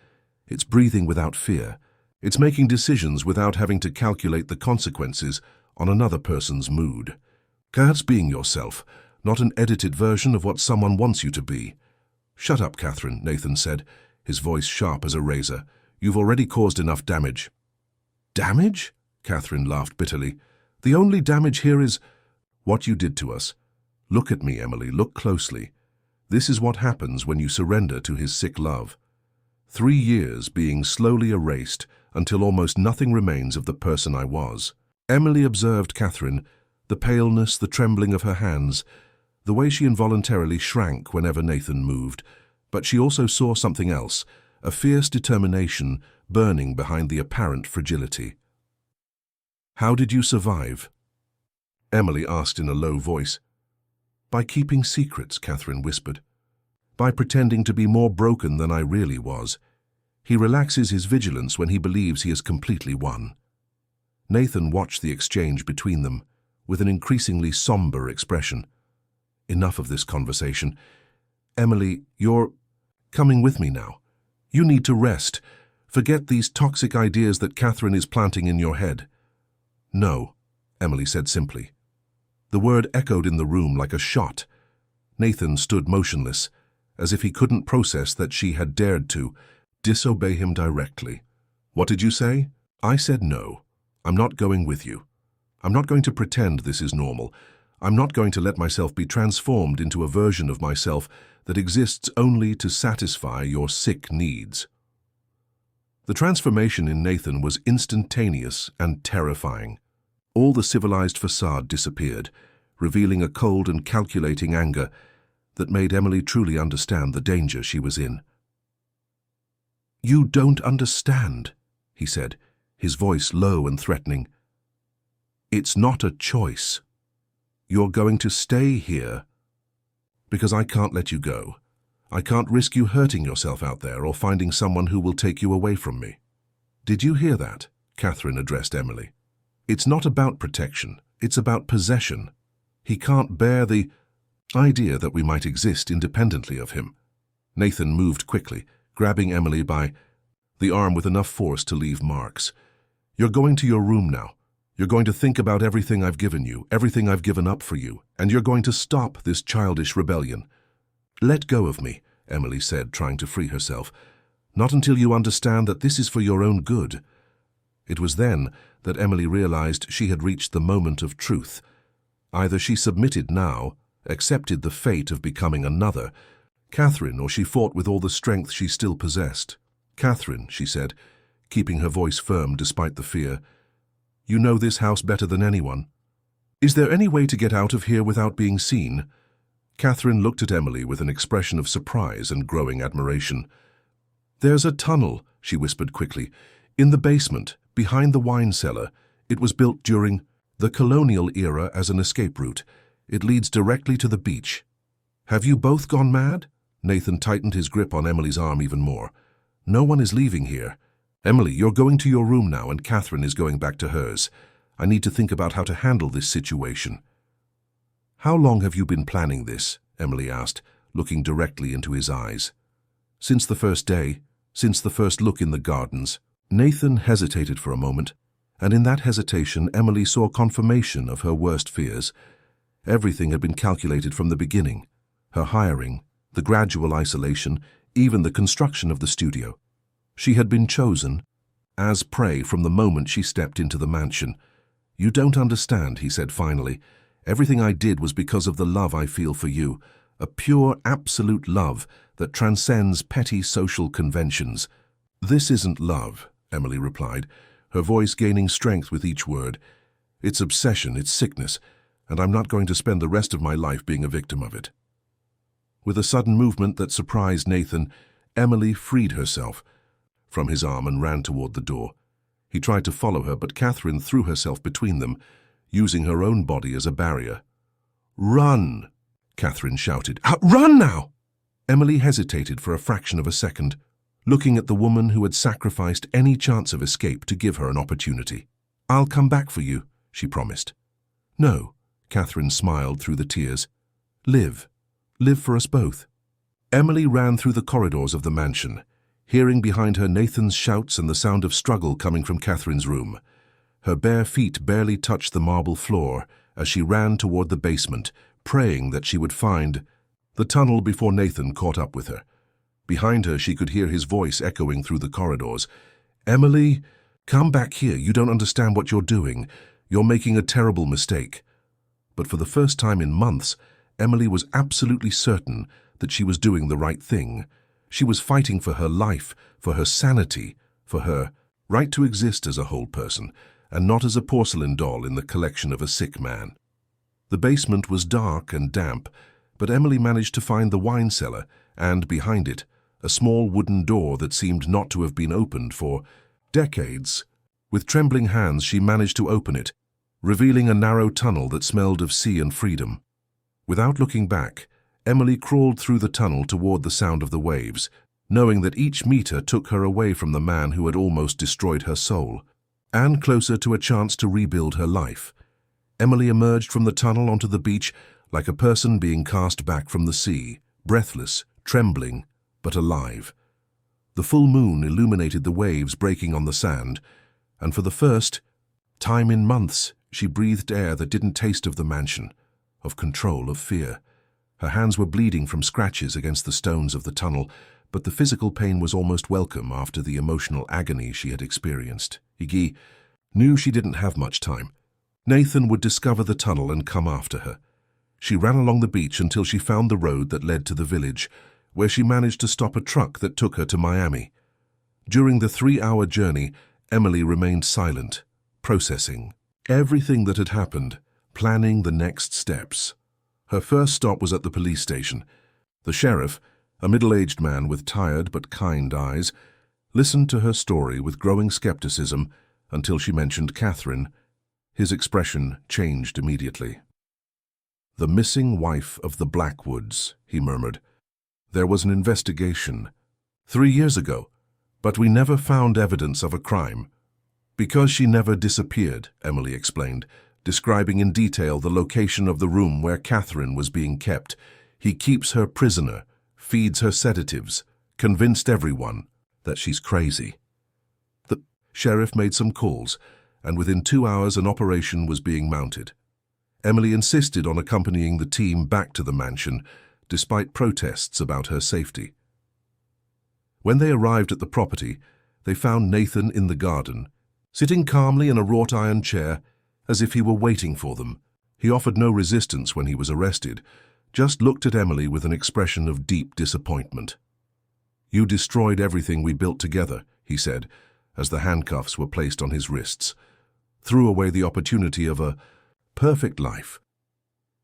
It's breathing without fear. It's making decisions without having to calculate the consequences on another person's mood. That's being yourself, not an edited version of what someone wants you to be. Shut up, Catherine, Nathan said, his voice sharp as a razor. You've already caused enough damage. Damage? Catherine laughed bitterly. The only damage here is what you did to us. Look at me, Emily, look closely. This is what happens when you surrender to his sick love. 3 years being slowly erased until almost nothing remains of the person I was. Emily observed Catherine, the paleness, the trembling of her hands, the way she involuntarily shrank whenever Nathan moved, but she also saw something else, a fierce determination burning behind the apparent fragility. How did you survive? Emily asked in a low voice. By keeping secrets, Catherine whispered. By pretending to be more broken than I really was. He relaxes his vigilance when he believes he has completely won. Nathan watched the exchange between them with an increasingly somber expression. Enough of this conversation. Emily, you're coming with me now. You need to rest. Forget these toxic ideas that Catherine is planting in your head. No, Emily said simply. The word echoed in the room like a shot. Nathan stood motionless, as if he couldn't process that she had dared to disobey him directly. What did you say? I said no. I'm not going with you. I'm not going to pretend this is normal. I'm not going to let myself be transformed into a version of myself that exists only to satisfy your sick needs. The transformation in Nathan was instantaneous and terrifying. All the civilized facade disappeared, revealing a cold and calculating anger that made Emily truly understand the danger she was in. You don't understand, he said, his voice low and threatening. It's not a choice. You're going to stay here because I can't let you go. I can't risk you hurting yourself out there or finding someone who will take you away from me. Did you hear that? Catherine addressed Emily. It's not about protection. It's about possession. He can't bear the idea that we might exist independently of him. Nathan moved quickly, grabbing Emily by the arm with enough force to leave marks. You're going to your room now. You're going to think about everything I've given you, everything I've given up for you, and you're going to stop this childish rebellion. Let go of me, Emily said, trying to free herself. Not until you understand that this is for your own good. It was then that Emily realized she had reached the moment of truth. Either she submitted now, accepted the fate of becoming another, Catherine, or she fought with all the strength she still possessed. Catherine, she said, keeping her voice firm despite the fear. You know this house better than anyone. Is there any way to get out of here without being seen? Catherine looked at Emily with an expression of surprise and growing admiration. There's a tunnel, she whispered quickly, in the basement, behind the wine cellar. It was built during the colonial era as an escape route. It leads directly to the beach. Have you both gone mad? Nathan tightened his grip on Emily's arm even more. No one is leaving here. Emily, you're going to your room now, and Catherine is going back to hers. I need to think about how to handle this situation. How long have you been planning this? Emily asked, looking directly into his eyes. Since the first day, since the first look in the gardens. Nathan hesitated for a moment, and in that hesitation Emily saw confirmation of her worst fears. Everything had been calculated from the beginning. Her hiring, the gradual isolation, even the construction of the studio. She had been chosen as prey from the moment she stepped into the mansion. You don't understand, he said finally. Everything I did was because of the love I feel for you, a pure, absolute love that transcends petty social conventions. This isn't love, Emily replied, her voice gaining strength with each word. It's obsession, it's sickness, and I'm not going to spend the rest of my life being a victim of it. With a sudden movement that surprised Nathan, Emily freed herself from his arm and ran toward the door. He tried to follow her, but Catherine threw herself between them, using her own body as a barrier. "Run!" Catherine shouted. "Run now!" Emily hesitated for a fraction of a second, looking at the woman who had sacrificed any chance of escape to give her an opportunity. "I'll come back for you," she promised. "No," Catherine smiled through the tears. "Live. Live for us both." Emily ran through the corridors of the mansion, hearing behind her Nathan's shouts and the sound of struggle coming from Catherine's room. Her bare feet barely touched the marble floor as she ran toward the basement, praying that she would find the tunnel before Nathan caught up with her. Behind her, she could hear his voice echoing through the corridors. "Emily, come back here. You don't understand what you're doing. You're making a terrible mistake." But for the first time in months, Emily was absolutely certain that she was doing the right thing. She was fighting for her life, for her sanity, for her right to exist as a whole person, and not as a porcelain doll in the collection of a sick man. The basement was dark and damp, but Emily managed to find the wine cellar, and behind it, a small wooden door that seemed not to have been opened for decades. With trembling hands, she managed to open it, revealing a narrow tunnel that smelled of sea and freedom. Without looking back, Emily crawled through the tunnel toward the sound of the waves, knowing that each meter took her away from the man who had almost destroyed her soul, and closer to a chance to rebuild her life. Emily emerged from the tunnel onto the beach like a person being cast back from the sea, breathless, trembling, but alive. The full moon illuminated the waves breaking on the sand, and for the first time in months, she breathed air that didn't taste of the mansion, of control, of fear. Her hands were bleeding from scratches against the stones of the tunnel, but the physical pain was almost welcome after the emotional agony she had experienced. Iggy knew she didn't have much time. Nathan would discover the tunnel and come after her. She ran along the beach until she found the road that led to the village, where she managed to stop a truck that took her to Miami. During the 3-hour journey, Emily remained silent, processing everything that had happened, planning the next steps. Her first stop was at the police station. The sheriff, a middle-aged man with tired but kind eyes, listened to her story with growing skepticism until she mentioned Catherine. His expression changed immediately. "The missing wife of the Blackwoods," he murmured. "There was an investigation 3 years ago, but we never found evidence of a crime." "Because she never disappeared," Emily explained, describing in detail the location of the room where Catherine was being kept. "He keeps her prisoner, feeds her sedatives, convinced everyone that she's crazy." The sheriff made some calls, and within 2 hours an operation was being mounted. Emily insisted on accompanying the team back to the mansion, despite protests about her safety. When they arrived at the property, they found Nathan in the garden, sitting calmly in a wrought-iron chair, as if he were waiting for them. He offered no resistance when he was arrested, just looked at Emily with an expression of deep disappointment. "You destroyed everything we built together," he said, as the handcuffs were placed on his wrists. "Threw away the opportunity of a perfect life."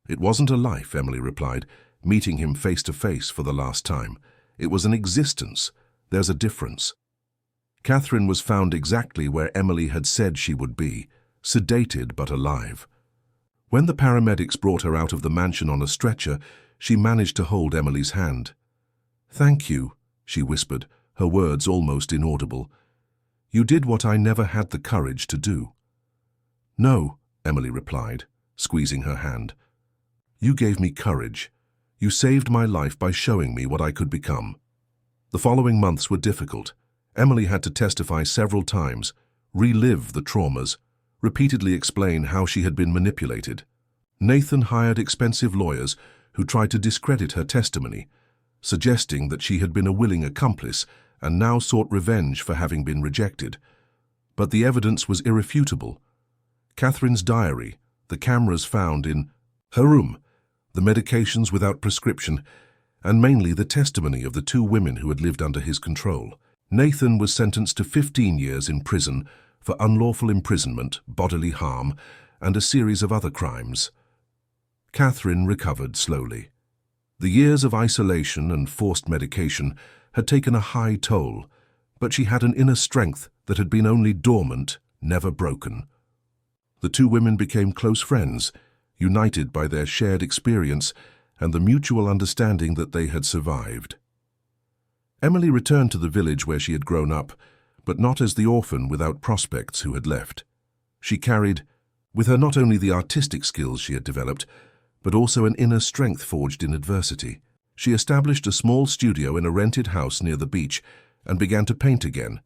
"It wasn't a life," Emily replied, meeting him face to face for the last time. "It was an existence. There's a difference." Catherine was found exactly where Emily had said she would be, sedated but alive. When the paramedics brought her out of the mansion on a stretcher, she managed to hold Emily's hand. "Thank you," she whispered, her words almost inaudible. "You did what I never had the courage to do." "No," Emily replied, squeezing her hand. "You gave me courage. You saved my life by showing me what I could become." The following months were difficult. Emily had to testify several times, relive the traumas, repeatedly explain how she had been manipulated. Nathan hired expensive lawyers who tried to discredit her testimony, suggesting that she had been a willing accomplice and now sought revenge for having been rejected. But the evidence was irrefutable. Catherine's diary, the cameras found in Her room, the medications without prescription, and mainly the testimony of the two women who had lived under his control. Nathan was sentenced to 15 years in prison for unlawful imprisonment, bodily harm, and a series of other crimes. Catherine recovered slowly. The years of isolation and forced medication had taken a high toll, but she had an inner strength that had been only dormant, never broken. The two women became close friends, united by their shared experience and the mutual understanding that they had survived. Emily returned to the village where she had grown up, but not as the orphan without prospects who had left. She carried with her not only the artistic skills she had developed, but also an inner strength forged in adversity. She established a small studio in a rented house near the beach and began to paint again.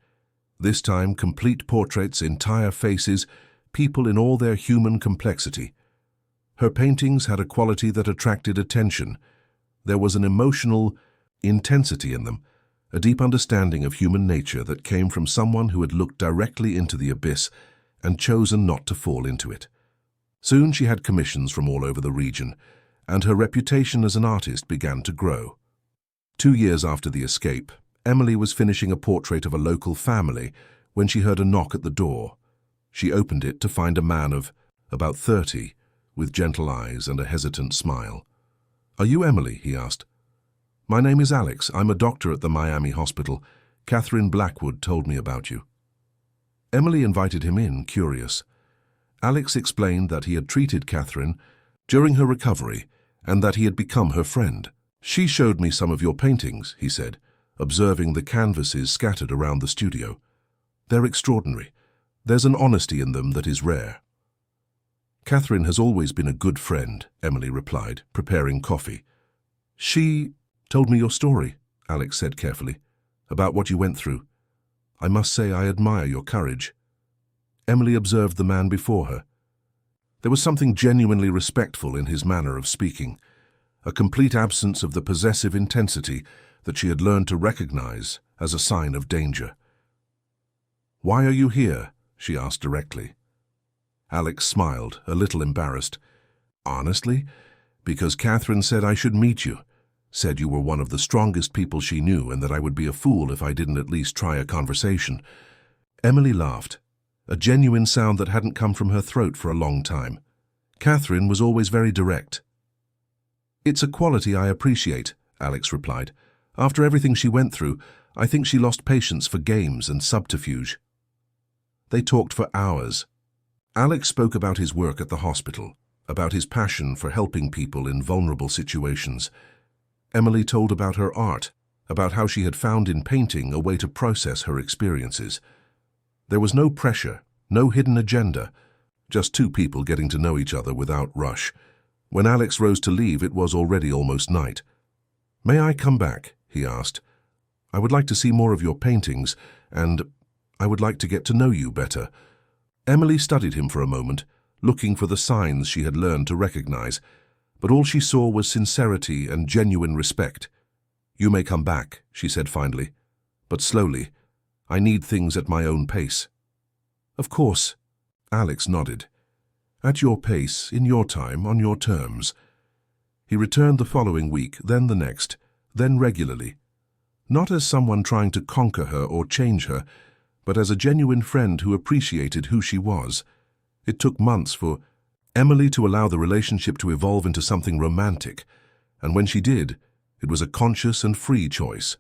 This time, complete portraits, entire faces, people in all their human complexity. Her paintings had a quality that attracted attention. There was an emotional intensity in them, a deep understanding of human nature that came from someone who had looked directly into the abyss and chosen not to fall into it. Soon she had commissions from all over the region, and her reputation as an artist began to grow. 2 years after the escape, Emily was finishing a portrait of a local family when she heard a knock at the door. She opened it to find a man of about 30, with gentle eyes and a hesitant smile. "Are you Emily?" he asked. "My name is Alex. I'm a doctor at the Miami hospital. Catherine Blackwood told me about you." Emily invited him in, curious. Alex explained that he had treated Catherine during her recovery and that he had become her friend. "She showed me some of your paintings," he said, observing the canvases scattered around the studio. "They're extraordinary. There's an honesty in them that is rare." "Catherine has always been a good friend," Emily replied, preparing coffee. "She told me your story," Alex said carefully, "about what you went through. I must say I admire your courage." Emily observed the man before her. There was something genuinely respectful in his manner of speaking, a complete absence of the possessive intensity that she had learned to recognize as a sign of danger. "Why are you here?" she asked directly. Alex smiled, a little embarrassed. "Honestly, because Catherine said I should meet you. Said you were one of the strongest people she knew and that I would be a fool if I didn't at least try a conversation." Emily laughed, a genuine sound that hadn't come from her throat for a long time. Catherine was always very direct. "It's a quality I appreciate," Alex replied. "After everything she went through, I think she lost patience for games and subterfuge." They talked for hours. Alex spoke about his work at the hospital, about his passion for helping people in vulnerable situations. Emily told about her art, about how she had found in painting a way to process her experiences. There was no pressure, no hidden agenda, just two people getting to know each other without rush. When Alex rose to leave, it was already almost night. "May I come back?" he asked. "I would like to see more of your paintings, and I would like to get to know you better." Emily studied him for a moment, looking for the signs she had learned to recognize, but all she saw was sincerity and genuine respect. "You may come back," she said finally, "but slowly. I need things at my own pace." "Of course," Alex nodded. "At your pace, in your time, on your terms." He returned the following week, then the next, then regularly. Not as someone trying to conquer her or change her, but as a genuine friend who appreciated who she was. It took months for Emily to allow the relationship to evolve into something romantic, and when she did, it was a conscious and free choice.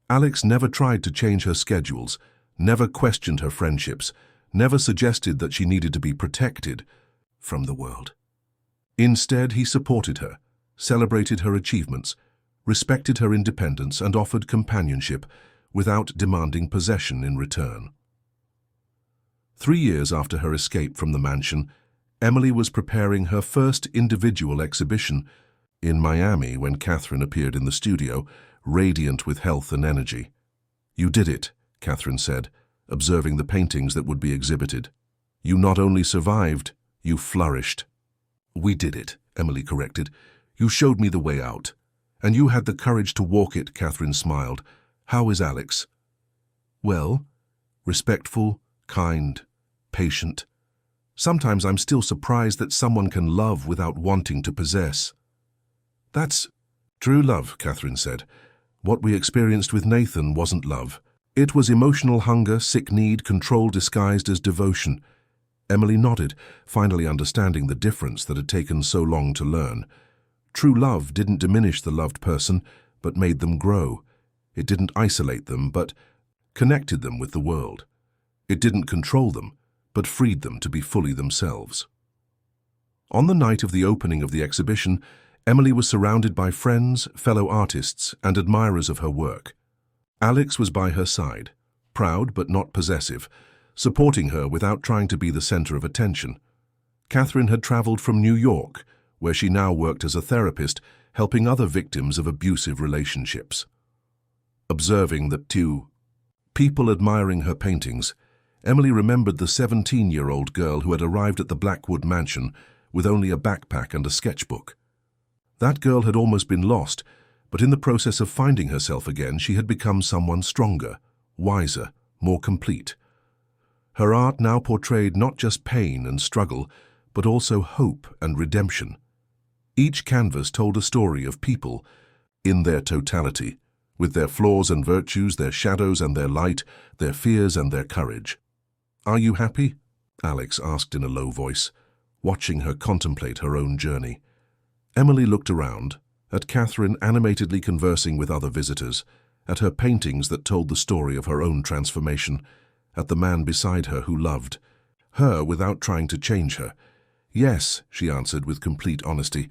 Alex never tried to change her schedules, never questioned her friendships, never suggested that she needed to be protected from the world. Instead, he supported her, celebrated her achievements, respected her independence, and offered companionship without demanding possession in return. 3 years after her escape from the mansion, Emily was preparing her first individual exhibition in Miami when Catherine appeared in the studio, radiant with health and energy. "You did it," Catherine said, observing the paintings that would be exhibited. "You not only survived, you flourished." "We did it," Emily corrected. "You showed me the way out. And you had the courage to walk it," Catherine smiled. "How is Alex?" "Well, respectful, kind, patient. Sometimes I'm still surprised that someone can love without wanting to possess. That's true love, Catherine said. What we experienced with Nathan wasn't love. It was emotional hunger, sick need, control disguised as devotion. Emily nodded, finally understanding the difference that had taken so long to learn. True love didn't diminish the loved person, but made them grow. It didn't isolate them, but connected them with the world. It didn't control them, but freed them to be fully themselves. On the night of the opening of the exhibition, Emily was surrounded by friends, fellow artists, and admirers of her work. Alex was by her side, proud but not possessive, supporting her without trying to be the center of attention. Catherine had traveled from New York, where she now worked as a therapist, helping other victims of abusive relationships. Observing the two people admiring her paintings, Emily remembered the 17-year-old girl who had arrived at the Blackwood mansion with only a backpack and a sketchbook. That girl had almost been lost, but in the process of finding herself again, she had become someone stronger, wiser, more complete. Her art now portrayed not just pain and struggle, but also hope and redemption. Each canvas told a story of people in their totality, with their flaws and virtues, their shadows and their light, their fears and their courage. "Are you happy?" Alex asked in a low voice, watching her contemplate her own journey. Emily looked around, at Catherine animatedly conversing with other visitors, at her paintings that told the story of her own transformation, at the man beside her who loved her without trying to change her. "Yes," she answered with complete honesty,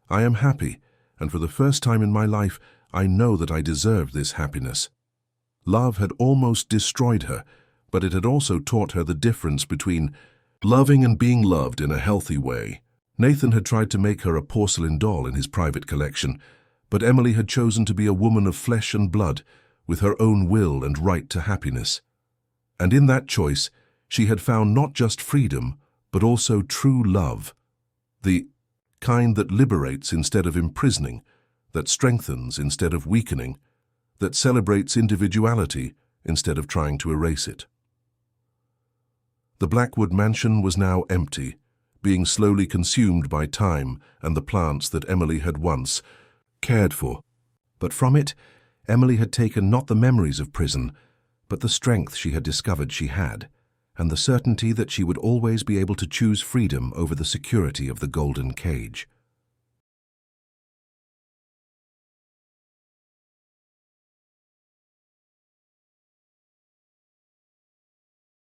"I am happy, and for the first time in my life, I know that I deserve this happiness." Love had almost destroyed her, but it had also taught her the difference between loving and being loved in a healthy way. Nathan had tried to make her a porcelain doll in his private collection, but Emily had chosen to be a woman of flesh and blood, with her own will and right to happiness. And in that choice, she had found not just freedom, but also true love. The kind that liberates instead of imprisoning, that strengthens instead of weakening, that celebrates individuality instead of trying to erase it. The Blackwood mansion was now empty, being slowly consumed by time and the plants that Emily had once cared for. But from it, Emily had taken not the memories of prison, but the strength she had discovered she had, and the certainty that she would always be able to choose freedom over the security of the golden cage.